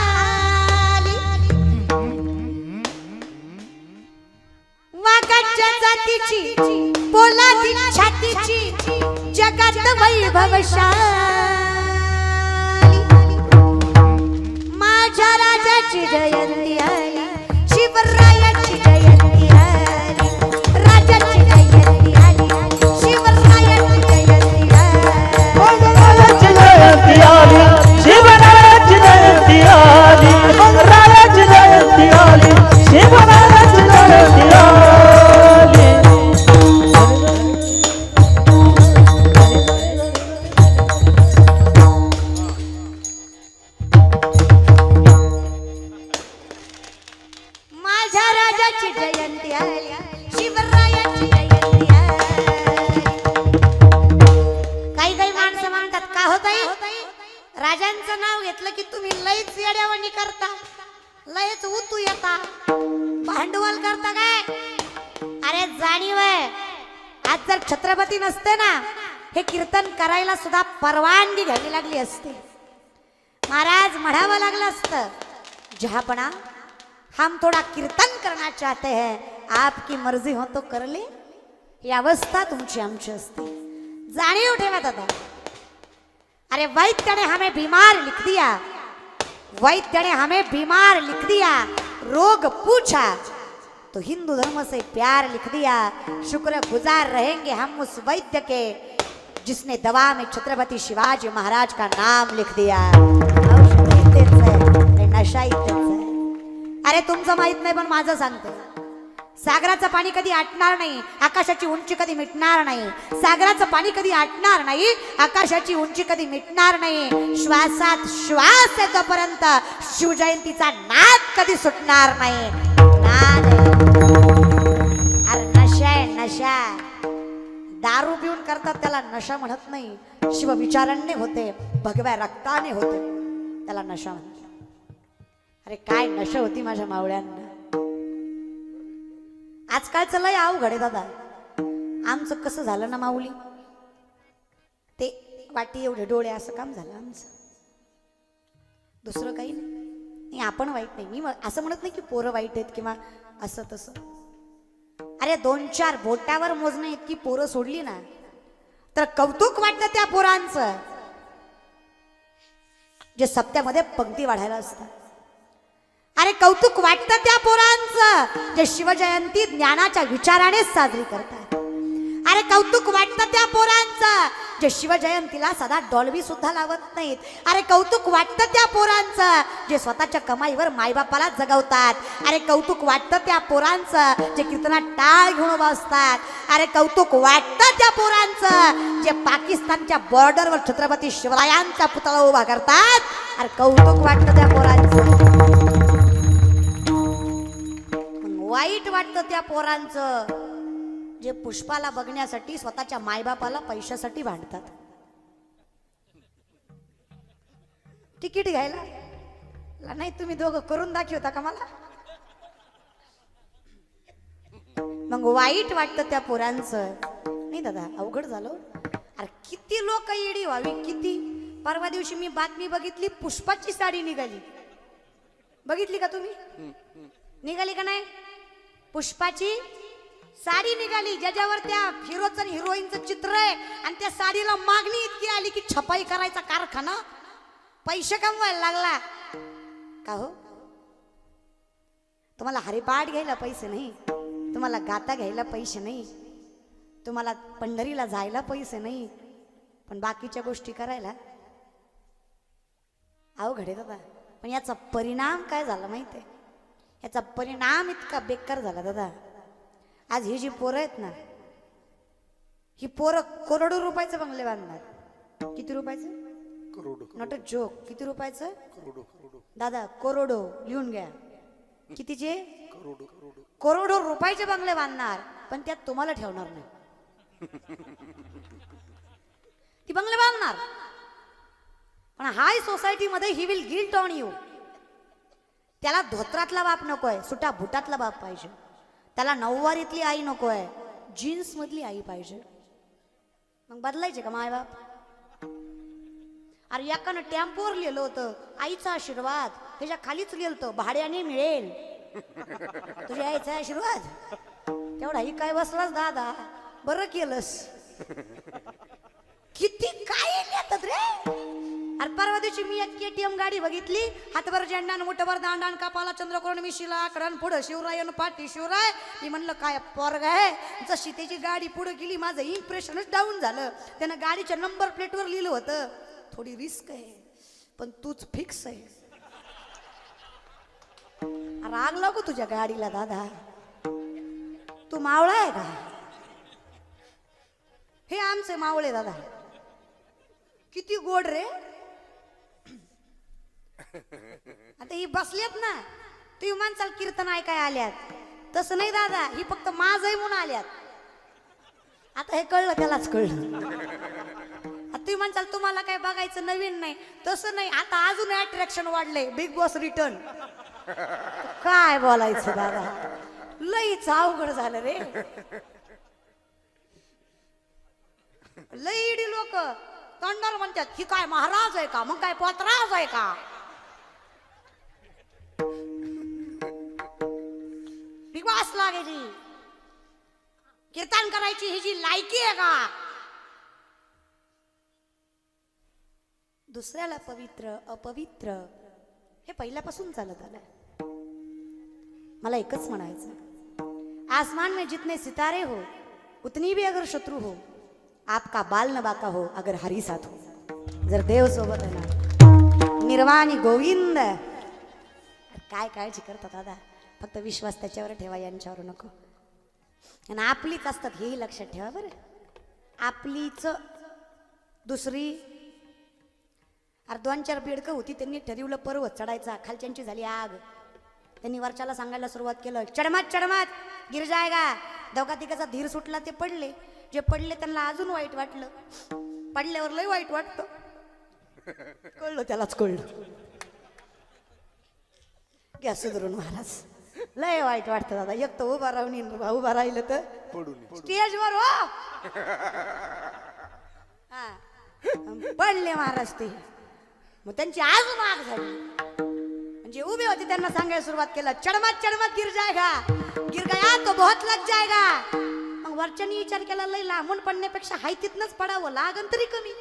वाघाच्या जातीची पोलादी छातीची जगात वैभवशाली, माझ्या राजाची जयंती आली, शिवरायाची जयंती आली, राजाची जयंती आली, शिवरायाची जयंती आली, रायाची जयंती आली, शिवरायाची जयंती आली, रायाची जयंती आली, शिवरायाची जयंती आली. माझ्या राजाची जयंती आली, शिवरायाची जयंती आली. काही काही माणसं म्हणतात का होताई राजांचं नाव घेतलं की तुम्ही लयच येड्यावानी करता, लयच उतू येता, भांडवल करता काय. अरे जाणीव आहे, आज जर छत्रपती नसते ना हे कीर्तन करायला सुद्धा परवानगी घ्यावी लागली असते. महाराज म्हणावं लागलं असतं जहापना हम थोड़ा कीर्तन करना चाहते हैं, आपकी मर्जी हो तो कर ले. ही अवस्था तुमची आमची असते. जाणीव ठेवा दादा. अरे वैद्य ने हमें बीमार लिख दिया, वैद्य ने हमें बीमार लिख दिया, रोग पूछा तो हिंदू धर्म से प्यार लिख दिया। शुक्र गुजार रहेंगे हम उस वैद्य के जिसने दवा में छत्रपति शिवाजी महाराज का नाम लिख दिया। औषध इथेच आहे, अरे नशा इथेच आहे। अरे तुमचं माहित नाही पण माझं सांगते, सागराचं पाणी कधी आटणार नाही, आकाशाची उंची कधी मिटणार नाही। सागराचं पाणी कधी आटणार नाही, आकाशाची उंची कधी मिटणार नाही। श्वासात श्वास आहे तोपर्यंत शिवजयंतीचा नाद कधी सुटणार नाही। नाद अरे नशा आहे नशा, दारू पिऊन करतात त्याला नशा म्हणत नाही, शिवविचारांनी होते, भगव्या रक्ताने होते त्याला नशा म्हणतात। अरे काय नशा होती माझ्या मावळ्यांना। आजकालचं लय अवघड आहे दादा। आमचं कसं झालं ना माऊली, ते वाटी एवढे डोळे असं काम झालं आमचं, दुसरं काही नाही। आपण वाईट नाही, मी असं म्हणत नाही की पोरं वाईट आहेत किंवा असं तसं। अरे 2-4 बोटावर मोजणं इतकी पोरं सोडली ना तर कौतुक वाटतं त्या पोरांचं जे सप्त्यामध्ये पंक्ती वाढायला असतात। अरे कौतुक वाटतं त्या पोरांचं जे शिवजयंती ज्ञानाच्या विचाराने साजरी करतात। अरे कौतुक वाटतं त्या पोरांचं जे शिवजयंतीला सदा डॉल्बी सुद्धा लावत नाहीत। अरे कौतुक वाटतं त्या पोरांचं जे स्वतःच्या कमाईवर मायबापाला जगवतात। अरे कौतुक वाटतं त्या पोरांचं जे कीर्तनात टाळ घेऊन उभा असतात। अरे कौतुक वाटतं त्या पोरांचं जे पाकिस्तानच्या बॉर्डरवर छत्रपती शिवरायांचा पुतळा उभा करतात। अरे कौतुक वाटतं त्या पोरांचं। वाईट वाटतं त्या पोरांचं जे पुष्पाला बघण्यासाठी स्वतःच्या मायबापाला पैशासाठी भांडतात। तिकीट घ्यायला नाही, तुम्ही दोघं करून दाखवता का मला? मग वाईट वाटतं त्या पोरांचं। नाही दादा अवघड झालं। अरे किती लोक येडी व्हावी किती। परवा दिवशी मी बातमी बघितली, पुष्पाची साडी निघाली, बघितली का तुम्ही? निघाली का नाही? पुष्पाची साडी निघाली ज्याच्यावर त्या हिरोचं आणि हिरोईनचं चित्र आहे आणि त्या साडीला मागणी इतकी आली की छपाई करायचा कारखाना पैसे कमवायला लागला। का हो, तुम्हाला हरिपाठ घ्यायला पैसे नाही, तुम्हाला गाता घ्यायला पैसे नाही, तुम्हाला पंढरीला जायला पैसे नाही, पण बाकीच्या गोष्टी करायला अवघड आहे दादा। पण याचा परिणाम काय झाला माहिती आहे? याचा परिणाम इतका बेकार झाला दादा। आज ही जी पोरं आहेत ना, ही पोरं करोडो रुपयाचं बंगले बांधणार। किती रुपयाचं? करोडो। Not a joke. किती रुपयाचं? करोडो। दादा करोडो लिहून घ्या। कितीचे? करोडो। करोडो रुपयाचे बंगले बांधणार, पण त्यात तुम्हाला ठेवणार नाही। ती बंगले बांधणार पण हाय सोसायटीमध्ये he will guilt on you. त्याला धोत्रातला बाप नकोय, सुटा भुटातला बाप पाहिजे। त्याला नऊवारीतली आई नकोय, जीन्स मधली आई पाहिजे। मग बदलायचे का माय बाप? अरे एकानं टेम्पोवर लिहिलं होतं आईचा आशीर्वाद, त्याच्या खालीच लिहिलं होतं भाड्याने मिळेल तुझ्या आईचा आशीर्वाद। तेवढा ही काय बसलास दादा, बरं केलंस। किती काय लिहितात रे। अरे परवा दिवशी मी एक KTM गाडी बघितली, हातभर झेंडा मोठभर दांडान कपाला चंद्रकोण मिशीला आकडन पुढं शिवराय पाठी शिवराय। मी म्हणलं काय पोरग आहे, जशी त्याची गाडी पुढे गेली माझं इम्प्रेशनच डाऊन झालं। त्यानं गाडीच्या नंबर प्लेटवर लिहिलं होतं थोडी रिस्क आहे पण तूच फिक्स आहे। राग लागू तुझ्या गाडीला दादा, तू मावळा आहे का? हे आमचे मावळे दादा किती गोड रे। आता ही बसलेत ना, तुम्ही म्हणसाल कीर्तन ऐकाय आल्यात, तसं नाही दादा, ही फक्त माझं म्हणून आल्यात। आता हे कळलं त्यालाच कळलं। आता तुम्ही म्हणसाल तुम्हाला काय बघायचं नवीन नाही, तसं नाही, आता अजून अट्रॅक्शन वाढले, बिग बॉस रिटर्न। काय बोलायचं दादा, लईच अवघड झालं रे। लईडी लोक तोंडावर म्हणतात ही काय महाराज आहे का, मग काय पोतराज आहे का? बिग बॉस लागायची, कीर्तन करायची ही जी लायकी आहे का? दुसऱ्याला पवित्र अपवित्र हे पहिल्यापासून चालत आलं. मला एकच म्हणायचं, आसमान में जितने सितारे हो उतनी भी अगर शत्रु हो, आपका बाल न बाका हो अगर हरी साथ हो. जर देव सोबत आहे ना, निर्वाणी गोविंद. काय काळजी करतात दादा, फक्त विश्वास त्याच्यावर ठेवा, यांच्यावर नको. आणि आपलीच असतात हेही लक्षात ठेवा बरं. आपलीच दुसरी. अरे 2-4 बेडकं होती, त्यांनी ठरवलं पर्वत चढायचा, खालच्यांची झाली आग. त्यांनी वरच्याला सांगायला सुरुवात केलं, चढमत चढमत गिर जायगा. दोघा तिघाचा धीर सुटला, ते पडले. जे पडले त्यांना अजून वाईट वाटलं. पडल्यावर लय वाईट वाटतं, कळलं त्यालाच कळलं. घ्या सुधरून महाराज, लय वाईट वाटतं दादा. एक तर उभा राहिलं तर स्टेजवर हो हा पडले महाराज ते. मग त्यांची अजून आग झाली. म्हणजे उभे होते, त्यांना सांगायला सुरुवात केलं, चढमत चढमत गिर जाएगा, गिर गया तो बहुत लग जाएगा. मग वरच्यानी विचार केला, लय लांबून पडण्यापेक्षा हाय तिथनच पडावं, लागन तरी कमी.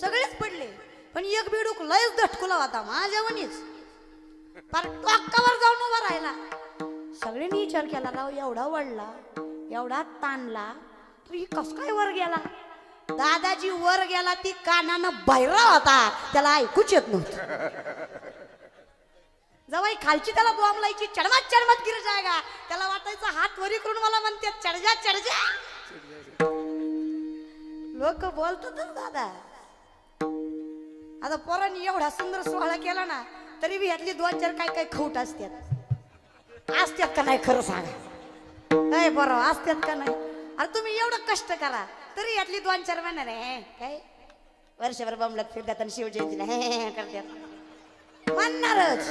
सगळेच पडले, पण एक बेडूक लयच धटकुला होता माझ्यावणीच, पार टोकावर जाऊन उभा राहिला. सगळ्यांनी विचार केला, राव एवढा वळला, एवढा ताणला, तू कस काय वर गेला. दादाजी वर गेला, ती कानानं बहिरा होता, त्याला ऐकूच येत नव्हतं. जवाई खालची त्याला बॉम्ब लायची, चढमत चढमत गिर जायगा. त्याला वाटायचं हात वरी करून मला म्हणते चढजा चढजा. लोक बोलतातच दादा. आता पोरांनी एवढा सुंदर सोहळा केला ना, तरी बी ह्यातली 2-4 काय काय खोट असतात का नाही, खरं सांगा. काय बरं असतात का नाही. अरे तुम्ही एवढं कष्ट करा, तरी यातली 2-4 म्हणणार आहे काय वर्षभर बमलत फिरतात आणि शिवजयंतीला हे करतात, म्हणणारच.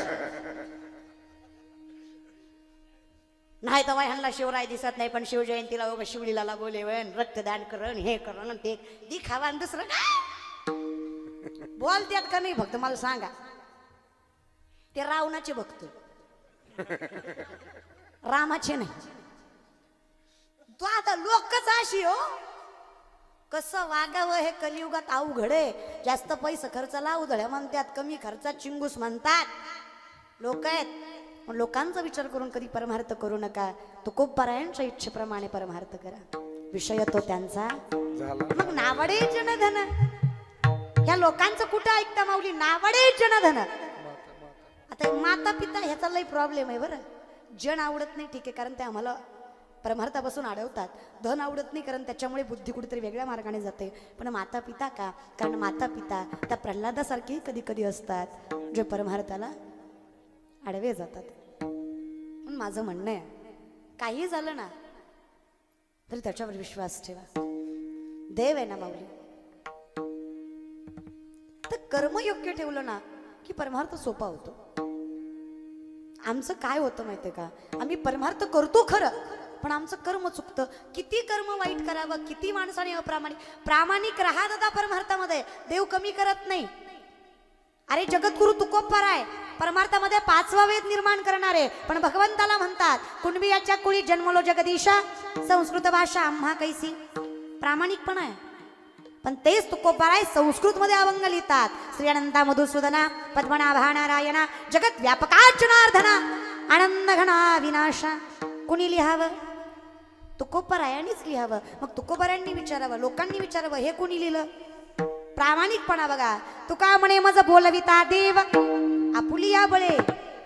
नाही तर ह्यांना शिवराय दिसत नाही, पण शिवजयंतीला उगा शिवलीला बोलेवन, रक्तदान करण, हे करण, ते दिखावा. दुसरं काय बोलतात का नाही भक्त मला सांगा. ते रावणाचे भक्त, रामाचे नाही. तो आता लोकच अशी हो, कसं वागावं हे कलियुगात अवघड आहे. जास्त पैसे खर्चाला उधळ्या म्हणतात, कमी खर्चात चिंगूस म्हणतात लोक आहेत. पण लोकांचा विचार करून कधी परमार्थ करू नका. तुकोबरायांच्या इच्छेप्रमाणे परमार्थ करा. विषय तो त्यांचा मग नावडे जनधन. ह्या लोकांचं कुठं ऐकता माऊली, नावडे जनधन. आता माता पिता ह्याचा लई प्रॉब्लेम आहे बरं. जन आवडत नाही ठीक आहे, कारण ते आम्हाला परमार्थापासून अडवतात. धन आवडत नाही, कारण त्याच्यामुळे बुद्धी कुठेतरी वेगळ्या मार्गाने जाते. पण माता पिता का, कारण माता पिता त्या प्रल्हादासारखे कधी कधी असतात, जे परमार्थाला आडवे जातात. पण माझं म्हणणं आहे, काही झालं ना तरी त्याच्यावर विश्वास ठेवा. देव आहे ना माऊली, तर कर्म योग्य ठेवलं ना की परमार्थ सोपा होतो. आमचं काय होतं माहितीये का, आम्ही परमार्थ करतो खरं, पण आमचं कर्म चुकतं. किती कर्म वाईट करावं, किती माणसाने प्रामाणिक राहा दादा परमार्थामध्ये. देव कमी करत नाही. अरे जगद्गुरु तुकोबराय परमार्थामध्ये 5वा वेद निर्माण करणारे, पण भगवंताला म्हणतात कुणबियाच्या कुळी जन्मलो जगदीशा, संस्कृत भाषा आम्हा कैसी. प्रामाणिकपणा आहे. पण तेच तुकोबराय संस्कृत मध्ये अभंग लिहितात. श्री अनंता मधुसूदना पद्मनाभा नारायणा जगत व्यापका जनार्दना आनंद घना विनाशा. कुणी लिहावं, तुकोबरायांनीच लिहावं. मग तुकोबरायांनी विचारावं, लोकांनी विचारावं, हे कुणी लिहिलं. प्रामाणिकपणा बघा. तुका म्हणे मज बोलविता देव आपुलिया बळे,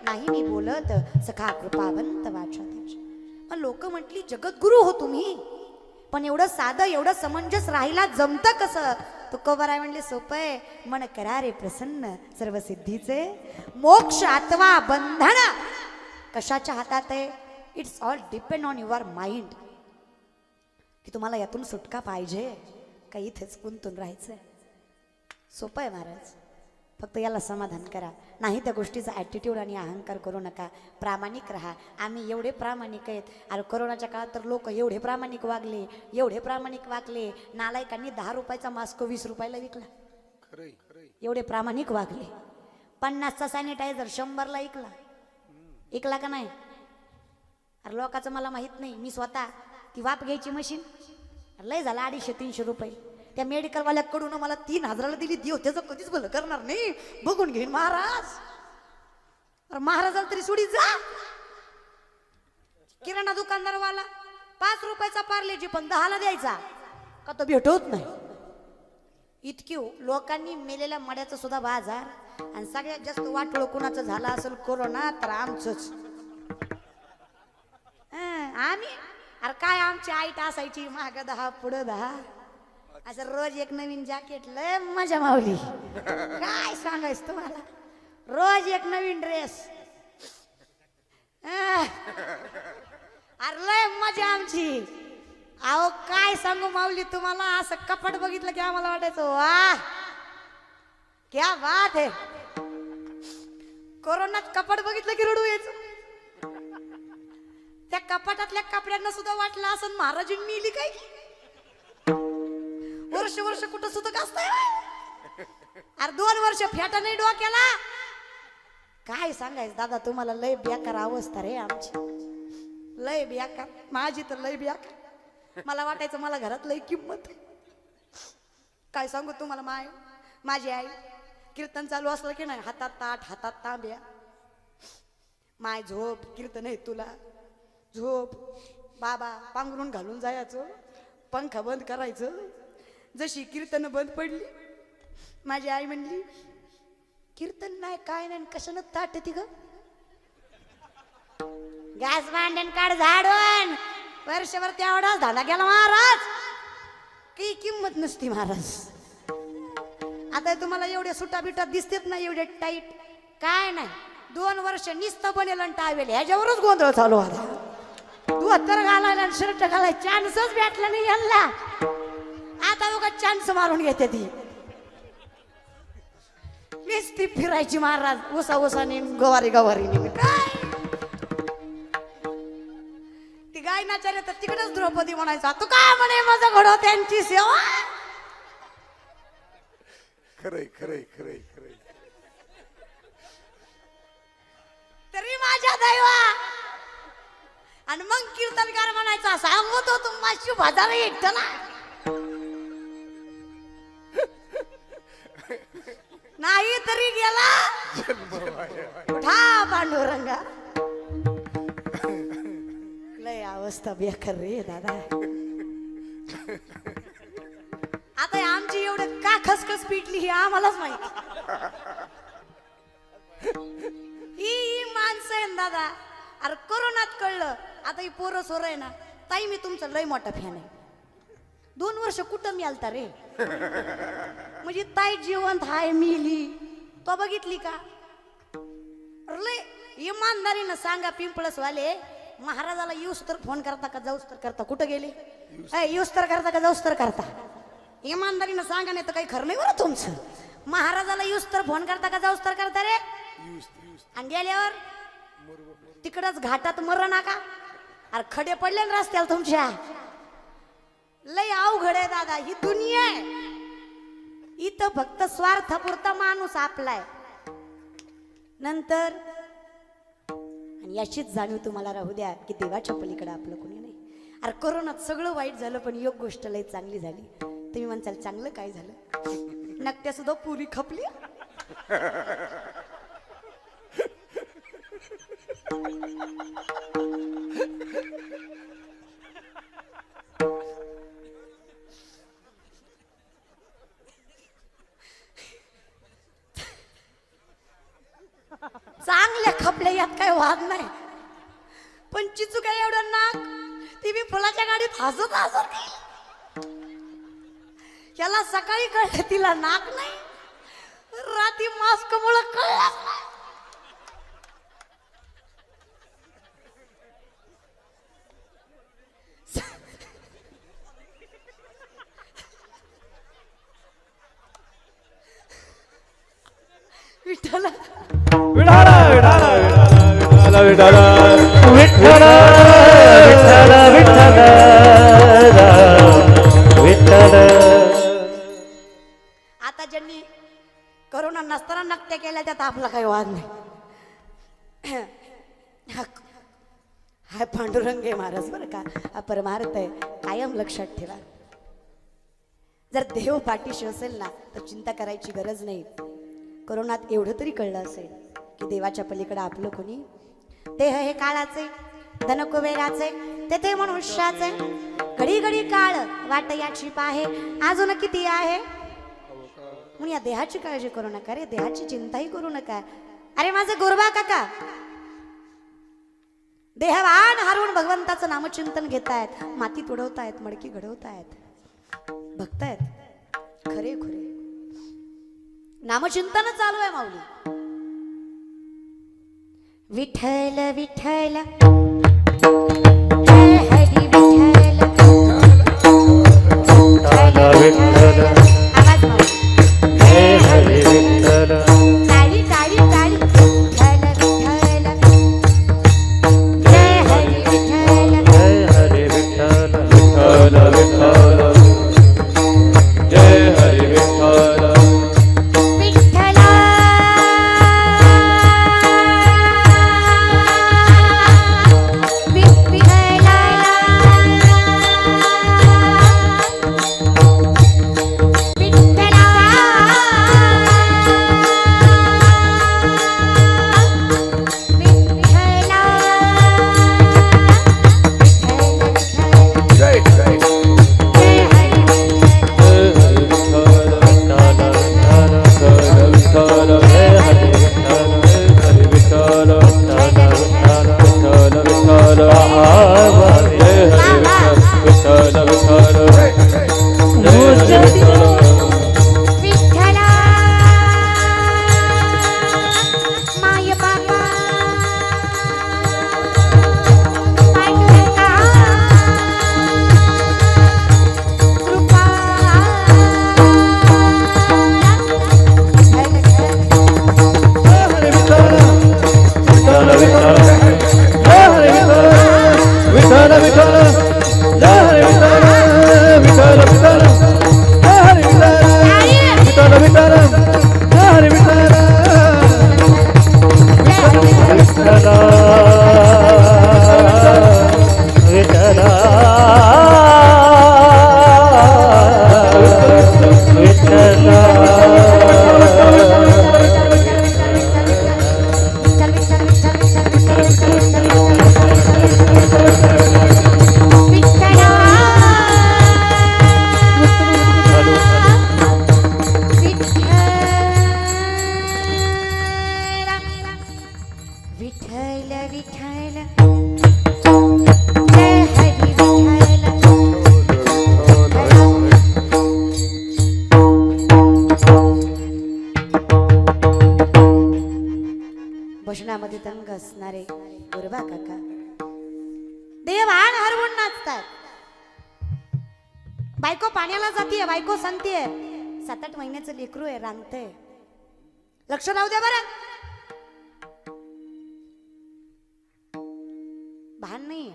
नाही मी बोलत सखा कृपावंत वाचा त्याची. मग लोक म्हटली जगद्गुरु हो तुम्ही, पण एवढं साधं एवढं समंजस राहिला जमतं कसं. तुकोबराय म्हणले सोपय, मन करारे प्रसन्न सर्व सिद्धीचे. मोक्ष अथवा बंधन कशाच्या हातात आहे. It's all depend on your mind, की तुम्हाला यातून सुटका पाहिजे का इथेच गुंतून राहायचंय. सोपं आहे महाराज, फक्त याला समाधान करा. नाही त्या गोष्टीचा ॲटिट्यूड आणि अहंकार करू नका. प्रामाणिक राहा. आम्ही एवढे प्रामाणिक आहेत. अरे कोरोनाच्या काळात तर लोक एवढे प्रामाणिक वागले, एवढे प्रामाणिक वागले. नालायकांनी 10 रुपयाचा मास्क 20 रुपयाला विकला. एवढे प्रामाणिक वागले. 50चा सॅनिटायझर 100ला इकला का नाही. अरे लोकांचं मला माहित नाही, मी स्वतः ती वाप घ्यायची मशीन लय झाला 250-300 रुपये. त्या मेडिकलवाल्याकडून मला 3,000ला दिली, देव त्याचं कधीच भलं करणार नाही, बघून घेईन महाराज. अरे महाराजाला तरी सोडी जा. किराणा दुकानदारवाला 5 रुपयाचा पार्लेजी पण 10ला द्यायचा का, तो भेटत नाही. इतकी लोकांनी मेलेल्या मड्याचं सुद्धा बाजार. आणि सगळ्यात जास्त वाटोळ कुणाचं झालं असेल कोरोना तर आमचंच. आम्ही अरे काय आमची आईट असायची, माग 10 पुढं 10, असं रोज एक नवीन जॅकेट, लय मजा मावली. काय सांगायचं तुम्हाला, रोज एक नवीन ड्रेस. अरे लय मजा आमची. अहो काय सांगू माऊली तुम्हाला, असं कपड बघितलं की आम्हाला वाटायचं वाह क्या बात है. कोरोनात कपड बघितलं की रडू यायचं. त्या कपाटातल्या कपड्यांना सुद्धा वाटलं असं महाराजींनी मिली काय, वर्ष कुठं सुद्धा कसतंय. अरे 2 वर्ष फेटा नाही डोक्याला. काय सांगायचं दादा तुम्हाला, लय बेकार अवस्था रे आमची, लय बेकार. माझी तर लय बेकार. मला वाटायचं मला घरात लय किंमत. काय सांगू तुम्हाला, माझी आई कीर्तन चालू असलं की नाही, हातात ताट हातात तांब्या, माय झोप कीर्तन आहे तुला, झोप. बाबा पांघरून घालून जायचं, पंखा बंद करायचं. जशी कीर्तन बंद पडली माझी आई म्हणली, कीर्तन नाही काय नाही कशानं ताट ती ग, गॅस भांड्यान काढ झाडून. वर्षभर तेवढाच धाडा गेला महाराज, काही किंमत नसती महाराज. आता तुम्हाला एवढ्या सुटा बिटा दिसतेत ना, एवढे टाईट काय नाही. 2 वर्ष निस्तं बनेल आणि टावेल ह्याच्यावरच गोंधळ चालू आता. तू अत्तर घालायला आणि शर्ट घालायला चान्सच भेटला नाही यांना. आता बघा चान्स मारून घेते ती, नुसती फिरायची महाराज उसाने गवारीने. काय ती गाय नाचारे तर तिकडेच द्रौपदी म्हणायचा, तू काय म्हणे माझा घडो त्यांची सेवा. खरंय खरंय खरंय खरंय. तरी माझ्या दैवा. आणि मग कीर्तनकार म्हणायचा, सांगतो तुम्हाला बाजार एकटला नाही तरी गेला उठा पांडुरंगा. लय अवस्था बेकार रे दादा. आता आमची एवढं का खसखस पिटली ही आम्हालाच माहिती. ही माणसं आहे दादा. अरे कोरोनात कळलं. आता ही पोरं सोर आहे ना, ताई मी तुमचा लय मोठा फॅन आहे. 2 वर्ष कुठं मी आलता रे, म्हणजे ताई जिवंत हाय मिली तो बघितली का. लय इमानदारीनं सांगा पिंपळसवाले, महाराजाला येऊस तर फोन करता का जाऊस तर करता, कुठं गेले येऊस तर करता का जाऊस तर करता. इमानदारीनं सांगा, नाही तर काही खरं नाही बरं तुमचं. महाराजाला येऊस तर फोन करता का जाऊस तर करता रे, आणि गेल्यावर तिकडच घाटात मर नका. अरे खडे पडले ना रस्त्याला तुमच्या. लय अवघड आहे दादा ही दुनिया आहे. इथं फक्त स्वार्थापुरता माणूस आपलाय. नंतर आणि याचीच जाणीव तुम्हाला राहू द्या की देवाच्या पलीकडे आपलं कोणी नाही. अरे कोरोनात सगळं वाईट झालं पण एक गोष्ट लय चांगली झाली. तुम्ही म्हणसाल चांगलं काय झालं, नकट्या सुद्धा पुरी खपली. चांगल्या खपल्या यात काय वाद नाही. पण चिचू काय एवढं नाक, ती बी फुलाच्या गाडीत हसत हसत. याला सकाळी कळलं तिला नाक नाही, रात्री मास्क मुळे कळलं. विठ्ठल विठाला विठाला विठाला विठाला विठाला विठाला विठाला विठाला. आता ज्यांनी करोना नसताना नकट्या केल्या त्यात आपला काही वाद नाही. हा पांडुरंग आहे महाराज बरं का, हा परमार्थ आहे, कायम लक्षात ठेवा. जर देव पाठीशी असेल ना तर चिंता करायची गरज नाही. कोरोनात एवढं तरी कळलं असेल की देवाच्या पलीकडे आपलं कोणी. देह हे काळाचे, धन कुबेराचे, तेथे मनुष्याचे. घडी घडी काळ वाट याची पाहे, अजून किती आहे. म्हणून या देहाची काळजी करू नका रे, देहाची चिंताही करू नका. अरे माझे गोरबा काका देहवान हरवून भगवंताचं नामचिंतन घेतायत, मातीत उडवतायत, मडकी घडवतायत, बघतायत खरे खुरे नामचिंतन चालू आहे माऊली. विठ्ठल विठ्ठल जय हरी विठ्ठल विठ्ठल. आवाज माऊली. जय हरी विठ्ठल. टाळी टाळी टाळी. विठ्ठल विठ्ठल जय हरी विठ्ठल. जय हरी विठ्ठल विठ्ठल विठ्ठल जय हरी विठ्ठल. भजनामध्ये दंग असणारे गोरबा काका देवान हरवून नाचतात. बायको पाण्याला जातीये, बायको सांगतीये 7-8 महिन्याचं लेकरू आहे, रांगते. लक्ष राहू द्या बरं, भान नाही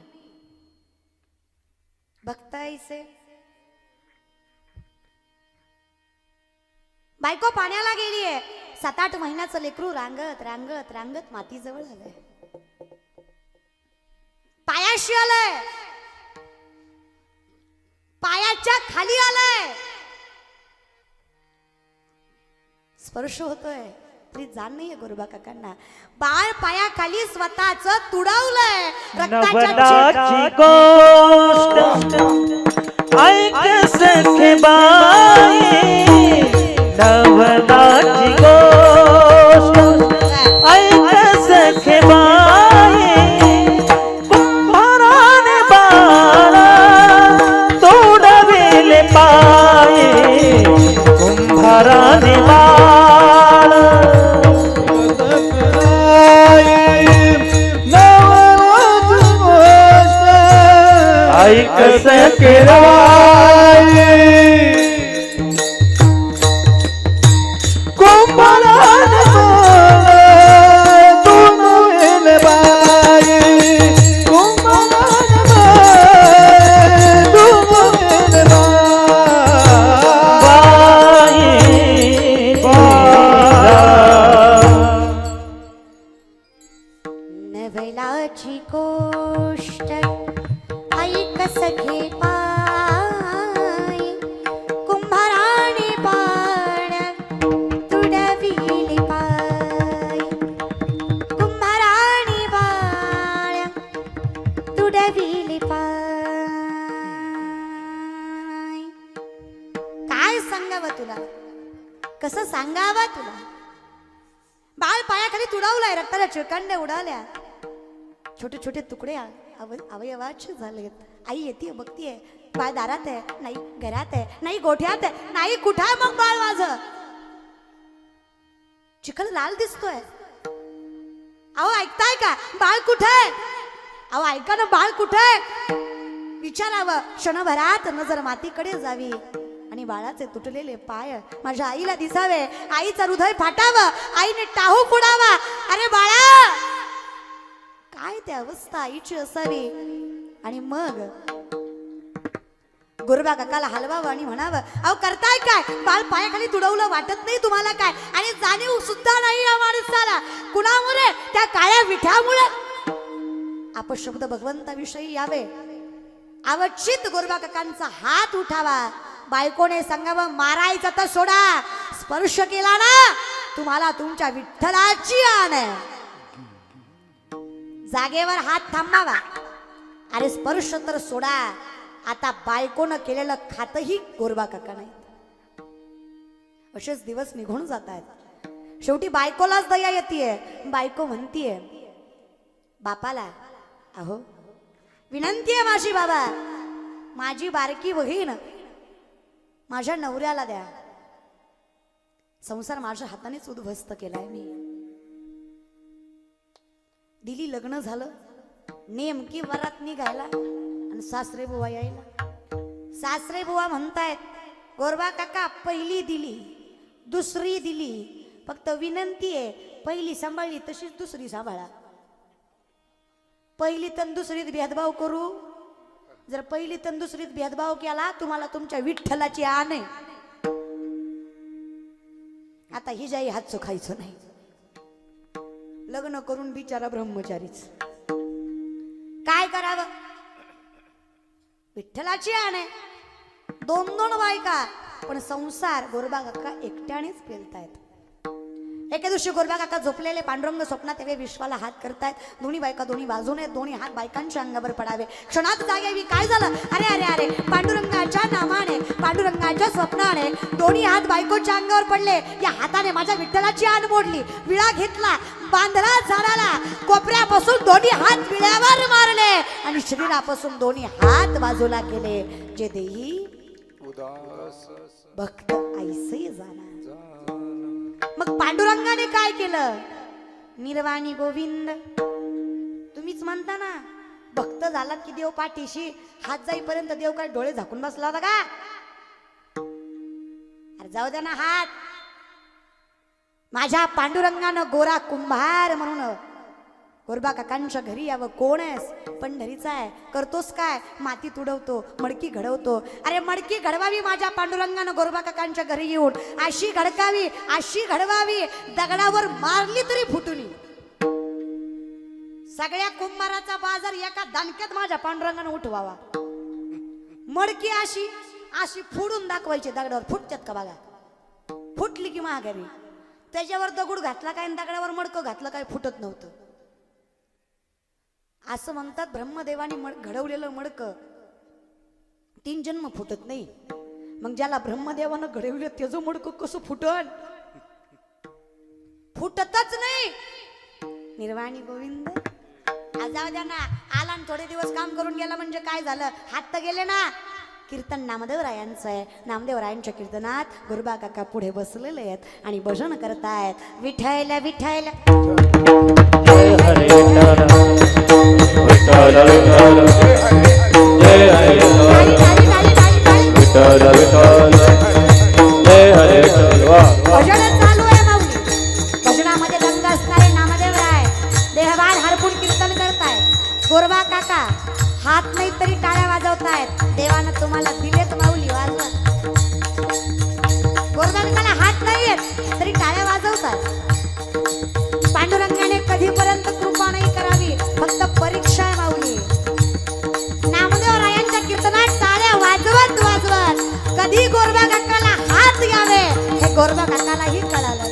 बघतायसे. बायको पाण्याला गेलीये, 7-8 महिन्याचं लेकरू रांगत रांगत रांगत माती जवळ आलंय, पायाशी आलंय, पायाच्या खाली आलंय, स्पर्श होतोय तरी जाण नाहीये गोरबा काकांना. बाळ पायाखाली स्वतःच तुडवलंय. नवलाची गोष्ट ऐक सखे बाई, नवलाची गोष्ट ऐक सखे बाई, कुंभाराने बाळा तोडविले पाये, कुंभाराने ऐक सखे बाई, कुंभाराने तोडविले पाये, कुंभाराने तोडविले नवलाची गोष्ट ऐक सखे पाय, कुंभार तुडविले पाय. काय सांगावं तुला, कसं सांगावं तुला. बाळ पायाखाली तुडवलाय, रक्ताला चिळकांड्या उडाल्या, छोटे छोटे तुकडे अवयवाचे झालेत. आई येते बघतीये, बाळ दारात आहे नाही, घरात आहे नाही, गोठ्यात आहे नाही, कुठं आहे मग बाळ माझं. चिखल लाल दिसतोय. अहो ऐकताय का, बाळ कुठे आहे. अहो ऐका ना, बाळ कुठे आहे. विचारावं. क्षणभरात नजर मातीकडे जावी आणि बाळाचे तुटलेले पाय माझ्या आईला दिसावे. आईचं हृदय फाटावं, आईने टाहू फोडावा. अरे बाळा, काय त्या अवस्था आईची असावी. आणि मग गोरबा काकाला हलवावं आणि म्हणावं, अहो करताय काय, बाळ पायाखाली तुडवलं वाटत नाही तुम्हाला काय. आणि जाणीव सुद्धा नाही या माणसाला. कुणामुळे, त्या काळ्या विठ्यामुळे. अपशब्द भगवंताविषयी यावे. अवचित गोरबा काकांचा हात उठावा. बायकोने सांगावं, मारायचं तर सोडा, स्पर्श केला ना तुम्हाला तुमच्या विठ्ठलाची आण आहे. जागेवर हात थांबावा. अरे स्पर्श तर सोडा, आता बायकोनं केलेलं खातही गोरबा काका नाही. असेच दिवस निघून जात आहेत. शेवटी बायकोलाच दया येतीये. बायको म्हणतीये बापाला, अहो विनंती आहे माझी बाबा, माझी बारकी बहीण माझ्या नवऱ्याला द्या. संसार माझ्या हातानेच उद्ध्वस्त केलाय मी. दिली, लग्न झालं, नेमकी वरात निघायला आणि सासरे बुवा यायला. सासरे बुवा म्हणतायत, गोरबा काका पहिली दिली, दुसरी दिली, फक्त विनंती आहे पहिली सांभाळली तशीच दुसरी सांभाळा. पहिली तन दुसरीत भेदभाव करू, जर पहिली तन दुसरीत भेदभाव केला तुम्हाला तुमच्या विठ्ठलाची आण आहे. आता ही जाई हात चोखायचं नाही. लग्न करून बिचारा ब्रह्मचारीच. काय करावं, विठ्ठलाची आण आहे. दोन दोन बायका, पण संसार गोरबा काका एकट्यानेच पेलतायत. एके दिवशी गोरबा काका झोपलेले, पांडुरंग स्वप्नात यावे, विश्वाला हात करतायत. दोन्ही बायका दोन्ही बाजूने, दोन्ही हात बायकांच्या अंगावर पडावे. क्षणात जाग यावी. काय झालं, अरे अरे अरे, पांडुरंगाच्या नामाने, पांडुरंगाच्या स्वप्नाने दोन्ही हात बायकोच्या अंगावर पडले. या हाताने माझ्या विठ्ठलाची आण मोडली. विळा घेतला, बांधला झाडाला, कोपऱ्यापासून दोन्ही हात विळ्यावर मारले आणि शरीरापासून दोन्ही हात बाजूला केले. जे देही भक्त ऐसे जाणार. मग पांडुरंगाने काय केलं, निर्वाणी गोविंद. तुम्हीच म्हणता ना, भक्त झालात की देव पाठीशी. हात जाईपर्यंत देव काय डोळे झाकून बसला होता का. अरे जाऊ द्या ना हात. माझ्या पांडुरंगानं गोरा कुंभार म्हणून गोरबा काकांच्या घरी यावं. कोण आहेस, पंढरीचा आहे. करतोस काय, माती तुडवतो, मडकी घडवतो. अरे मडकी घडवावी माझ्या पांडुरंगानं गोरबा काकांच्या घरी येऊन. अशी घडकावी, अशी घडवावी, दगडावर मारली तरी फुटुनी. सगळ्या कुंभाराचा बाजार एका दणक्यात माझ्या पांडुरंगानं उठवावा. मडकी अशी अशी फोडून दाखवायची दगडावर. फुटतात का बघा. फुटली की महागारी. त्याच्यावर दगड घातला काय, दगडावर मडकं घातलं काय, फुटत नव्हतं. असं म्हणतात, ब्रह्मदेवानी घडवलेलं मडकं 3 जन्म फुटत नाही. मग ज्याला ब्रह्मदेवानं घडवलं त्याचं मडकं कसं फुटन. फुटतच नाही. निर्वाणी गोविंद. जाऊ द्या ना, आला आणि थोडे दिवस काम करून गेला म्हणजे काय झालं, हात तर गेले ना. कीर्तन नामदेवरायांचं आहे. नामदेवरायांच्या कीर्तनात गोरबा काका पुढे बसलेले आहेत आणि भजन करतायत. विठ्ठल विठ्ठल जय हरे विठ्ठल विठ्ठल जय हरे विठ्ठल विठ्ठल जय हरे भजन चालू आहे माऊली. भजनामध्ये रंग असणारे नामदेवराय देहभार हरपून कीर्तन करतायत. गोरबा काका हात नाही तरी टाळ्या वाजवतायत. देवानं तुम्हाला दिलेत माऊली, वाजवा. गोरबा काकाला हात नाहीयेत तरी टाळ्या वाजवतात. पांडुरंगाने कधीपर्यंत कृपा नाही करावी, फक्त परीक्षा आहे माऊली. नामदेवरायांच्या कीर्तनात टाळ्या वाजवत वाजवत कधी गोरबा काकाला हात यावे हे गोरबा काकालाही कळालं.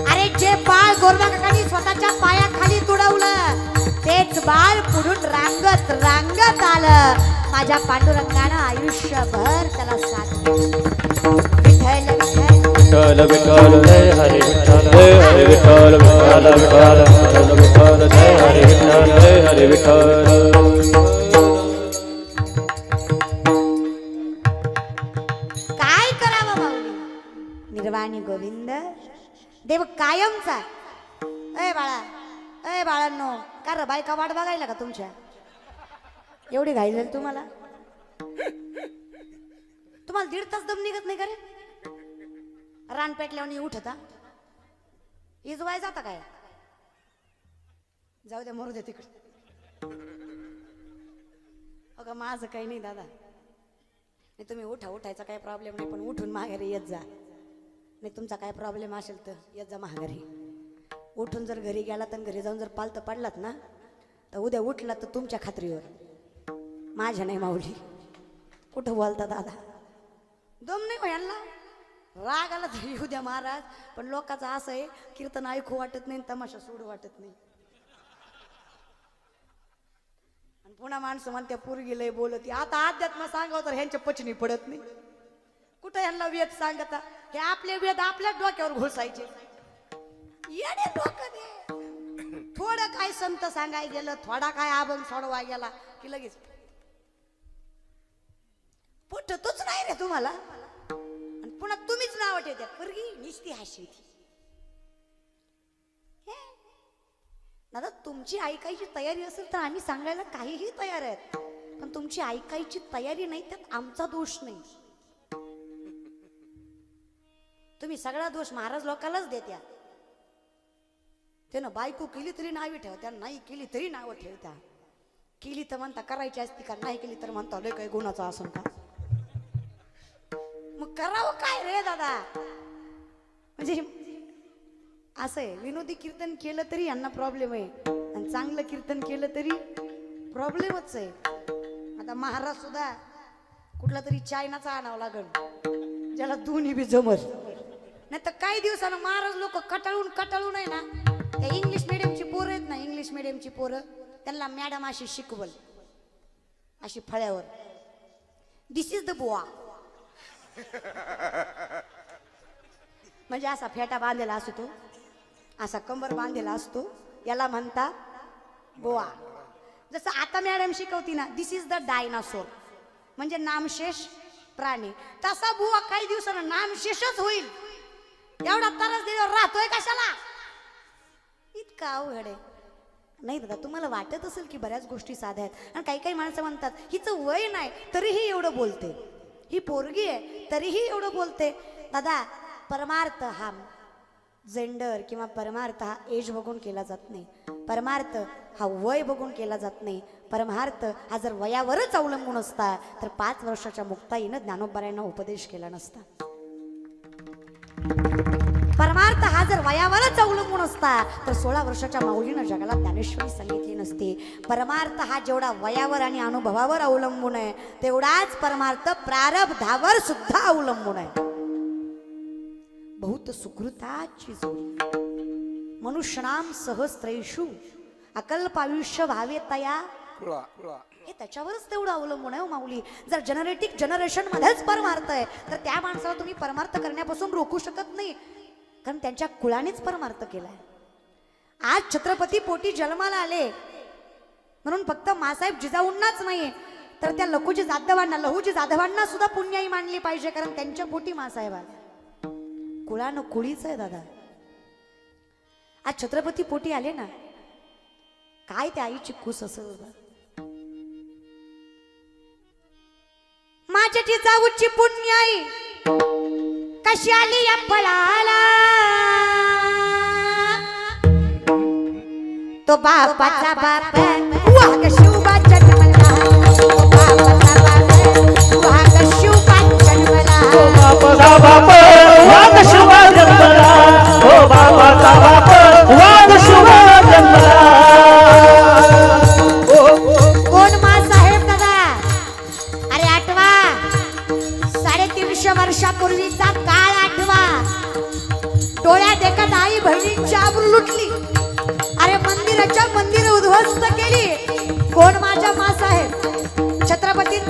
अरे जे बाळ गोरबा काकांनी स्वतःच्या पायाखाली तुडवलं तेच बाळ पुढून रांगत रांगत आलं. माझ्या पांडुरंगानं आयुष्यभर त्याला साथ विठ्ठल विठ्ठल विठ्ठल विठ्ठल जय हरी विठ्ठल जय हरी विठ्ठल विठ्ठल विठ्ठल विठ्ठल जय हरी विठ्ठल जय हरी विठ्ठल. काय करावं माऊली? निर्वाणी गोविंद देव कायमचा. ए बाळा, ए बाळांनो, का रे बायका वाट बघायला का तुमच्या? एवढी घाई झाली तुम्हाला? तुम्हाला 1.5 तास दम निघत नाही का रे? रान पेटल्यावर उठता इजवाय जाता काय? जाऊ द्या, मरू दे तिकडे. अगं माझं काही नाही दादा. नाही तुम्ही उठायचा काही प्रॉब्लेम नाही, पण उठून माघारी येत जा. नाही तुमचा काय प्रॉब्लेम असेल तर येत जा माघारी. उठून जर घरी गेला तर घरी जाऊन जर पालतं पडलात ना, तर उद्या उठला तर तुमच्या खात्रीवर, माझ्या नाही माऊली. कुठं बोलता दादा? दम नाही हो यांना. राग आला तर येऊ द्या महाराज, पण लोकांचं असं आहे, कीर्तन ऐकू वाटत नाही, तमाशा सोडू वाटत नाही. आणि पुन्हा माणसं म्हणते पोरगी लय बोलती. आता अध्यात्म सांगावं तर ह्यांच्या पचनी पडत नाही. कुठं यांना वेद सांगता? हे आपले वेद आपल्याच डोक्यावर घुसायचे. येणे डोकं दे. थोडं काय संत सांगाय गेलं, थोडा काय अभंग सोडवाय गेला की लगेच पटतच नाही रे तुम्हाला. आणि पुन्हा तुम्हीच नाव ठेवत्या, पोरगी निस्ती हाशी. दादा तुमची ऐकायची तयारी असेल तर आम्ही सांगायला काहीही तयार आहेत, पण तुमची ऐकायची तयारी नाही त्यात आमचा दोष नाही. तुम्ही सगळा दोष महाराज लोकांनाच देत्या. त्यानं बायको केली तरी नावे ठेवत्या, नाही केली तरी नावं ठेवत्या. केली तर म्हणता करायची असती का, नाही केली तर म्हणता लय काही गुणाचा असून का. मग करावं काय रे दादा? म्हणजे असं आहे, विनोदी कीर्तन केलं तरी यांना प्रॉब्लेम आहे, आणि चांगलं कीर्तन केलं तरी प्रॉब्लेमच आहे. आता महाराज सुद्धा कुठला तरी चायनाचा आणावं लागल, ज्याला दोन्ही बी जमल. नाही तर काही दिवसानं महाराज लोक कटाळून आहे ना, त्या इंग्लिश मिडियमची पोरं आहेत ना, इंग्लिश मिडियमची पोरं, त्यांना मॅडम अशी शिकवल, अशी फळ्यावर, दिस इज द बुवा. म्हणजे असा फेटा बांधलेला असतो, असा कंबर बांधलेला असतो, याला म्हणतात बुवा. जसं आता मॅडम शिकवती ना, दिस इज द डायनासोर, म्हणजे नामशेष प्राणी. तसा बुवा काही दिवसानं नामशेषच होईल. एवढा तरच दिल्यावर राहतोय कशाला? इतका अवघड आहे. नाही दादा, तुम्हाला वाटत असेल की बऱ्याच गोष्टी साध्या आहेत, आणि काही काही माणसं म्हणतात हिचं वय नाही तरीही एवढं बोलते, ही पोरगी आहे तरीही एवढं बोलते. दादा परमार्थ हा जेंडर किंवा परमार्थ हा एज बघून केला जात नाही. परमार्थ हा वय बघून केला जात नाही. परमार्थ हा जर वयावरच अवलंबून असता तर 5 वर्षाच्या मुक्ताईनं ज्ञानोबारायांना उपदेश केला नसता. परमार्थ हा जर वयावरच अवलंबून असता तर 16 वर्षाच्या माऊलीनं जगाला ज्ञानेश्वरी सांगितली नसती. परमार्थ हा जेवढा वयावर आणि अनुभवावर अवलंबून आहे, तेवढाच परमार्थ प्रारब्धावर सुद्धा अवलंबून आहे. बहुत सुकृताची जोडी मनुष्यनाम सहस्रेषु अकल्पायुष्य भावे तया, हे त्याच्यावरच तेवढं अवलंबून आहे. माऊली जर जनरेशन मध्येच परमार्थ आहे तर त्या माणसाला तुम्ही परमार्थ करण्यापासून रोखू शकत नाही, कारण त्यांच्या कुळानेच परमार्थ केलाय. आज छत्रपती पोटी जन्माला आले म्हणून फक्त मासाहेब जिजाऊंनाच नाही तर त्या लहूजी जाधवांना सुद्धा पुण्याई मानली पाहिजे, कारण त्यांच्या पोटी मासाहेब आले. कुळानं कुळीच आहे दादा. आज छत्रपती पोटी आले ना, काय त्या आईची कुस असेल. माझ्या जिजाऊची पुण्याई कशी आली या फळाला, तो बापाचा बाप वाघ शिवबा जन्मला, तो बापाचा बाप वाघ शिवबा जन्मला, ओ बापाचा बाप वाघ शिवा जन्मला, ओ बापाचा बाप वाघ शिवा जन्मला. कोण मासाहेब दादा? अरे आठवा, 350 वर्षापूर्वीचा काळ आठवा. डोळ्यात एका आई बहिणींची आबरू लुटली. अरे मंदिर उद्ध्वस्त केली.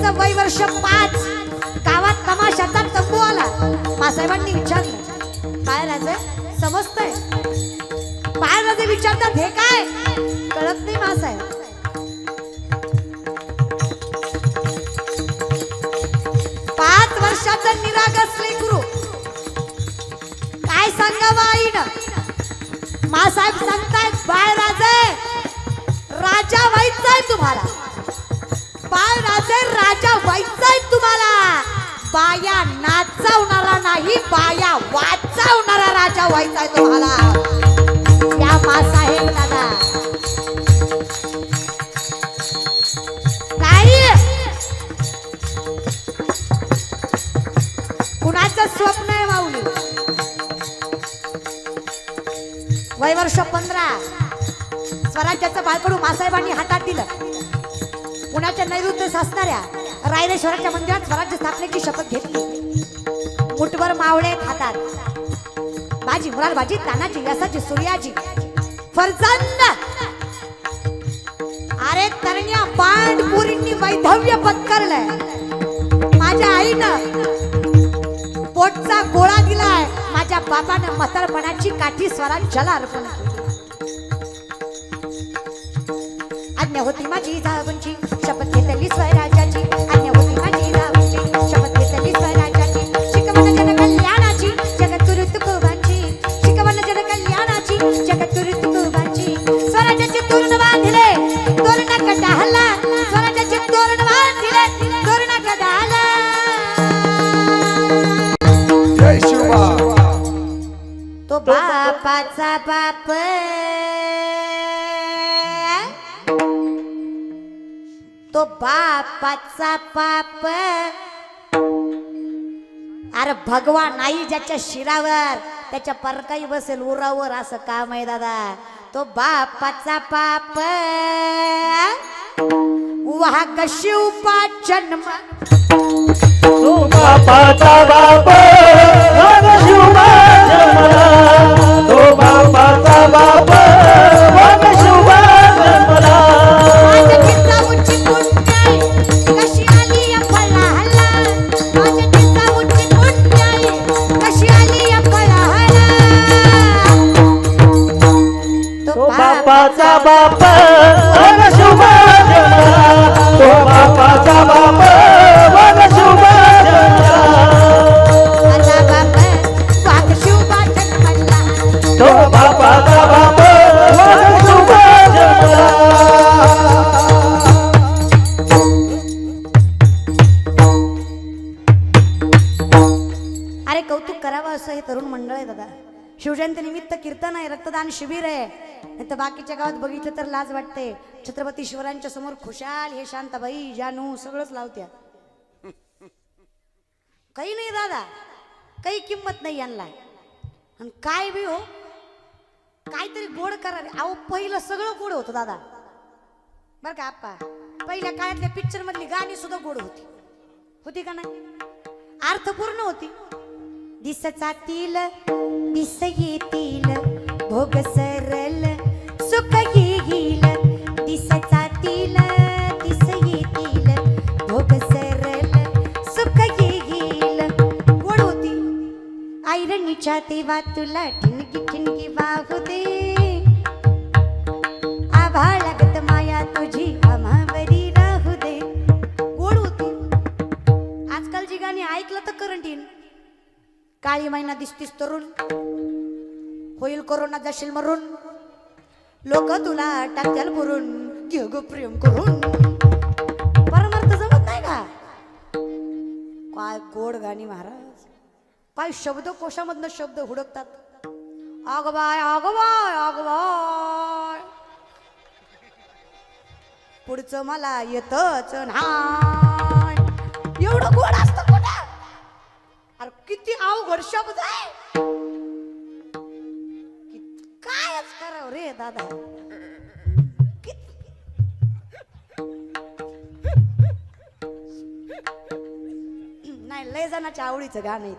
त्यांचं वय वर्ष 5. गावात तमाशाचा तंबू आला. मासाहेबांनी विचारलं, काय राजे समजतंय? बाळ राजे विचारतात, हे काय कळत नाही मासाहेब. 5 वर्षाचं निरागस लेकरू, काय सांगावं आईनं? मासाहेब सांगतायत, बाळ राजे राजा व्हायचंय तुम्हाला. बाळ राजे राजा व्हायचंय तुम्हाला. बाया नाचवणारा नाही, बाया वाचवणारा राजा व्हायचाय तुम्हाला. या मासाहेब दादा काय कुणाचं स्वप्न आहे माऊली? वय वर्ष 15. स्वराज्याचं बाळकडू मासाहेबांनी हातात दिलं. पुण्याच्या नैऋत्य असणाऱ्या रायरेश्वराच्या मंदिरात स्वराज्य स्थापनेची शपथ घेतली. मुठभर मावळे हातात. बाजी मुरार बाजी तानाजी यसाची सूर्याजी फरजंद. अरे तरण्या पांडपुरींनी वैधव्य पत्करलंय. माझ्या आईनं पोटचा गोळा दिलाय. माझ्या बाबानं म्हातारपणाची काठी स्वराज्याला अर्पण केली. आज्ञा होती माझी जावंची, शपथ घेतली स्वराज्याची. आज्ञा होती माझी जावंची, शपथ घेतली स्वराज्याची. शिकवण जन कल्याणाची, जगत गुरु तुकोबांची. शिकवण जन कल्याणाची, जगत गुरु तुकोबांची. स्वराज्याचे तोरण बांधिले, तोरणा कटाहला. स्वराज्याचे तोरण बांधिले, तोरणा कटाहला. जय शिवबा. तो बापाचा बाप, तो बापाचा बाप. अरे भगवा नाही ज्याच्या शिरावर, त्याच्या परकाई बसेल उरावर, असं काम आहे दादा. तो बापाचा बाप वाघ शिवपा जन्म. तो बापाचा बाप वाघ शिवबा जन्मला. तो बापाचा बाप वाघ शिवबा जन्मला. माझ्या चित्तावरची कुंडाई कशी आली या फळाला. माझ्या चित्तावरची कुंडाई कशी आली या फळाला. तो बापाचा बाप वाघ शिवबा जन्मला. तो बापाचा बाप वाघ शिवबा जन्मला. माझा बाप वाघ शिवबा जन्मला. तो बापाचा बाप वाघ शिवबा जन्मला. अरे कौतुक करावं असं हे तरुण मंडळ आहे दादा. शिवजयंती निमित्त कीर्तन आहे, रक्तदान शिबिर आहे. नाही तर बाकीच्या गावात बघितलं तर लाज वाटते. छत्रपती शिवरायांच्या समोर खुशाल हे शांताबाई जानू सगळंच लावत्या. काही नाही दादा, काही किंमत नाही यांना. आणि काय बी हो, काहीतरी गोड करावे. अहो पहिलं सगळं गोड होतं दादा, बरं का आप्पा. पहिल्या काळातल्या पिक्चर मधली गाणी सुद्धा गोड होती. होती का नाही? अर्थपूर्ण होती. दिस जातील दिस येतील भोग सरल सुख येईल. दिस जातील दिस येतील भोग सरल सुख येईल. गोड होती. ऐरणीच्या देवा तुला ठिणकी ठिणकी वाहू दे. आभाळागत माया तुझी आम्हावरी राहू दे. गोड होती. आजकालची गाणी ऐकलं तर करंट येईल. काळी महिना दिसतीस तरुण, होईल कोरोना जाशील मरून. लोक तुला टाकत्याल पुरून, घे ग प्रेम करून. परमार्थ जमत नाही का? काय गोड गाणी महाराज. काय शब्द कोशामधनं शब्द हुडकतात. आग बाय आग बाय आग बाय. पुढचं मला येतच नाही. एवढं गोड असतं कुठं? अरे किती अवघड शब्द आहे. कायच करावं रे दादा. नाही लय जणाच्या आवडीचं गाणं आहे.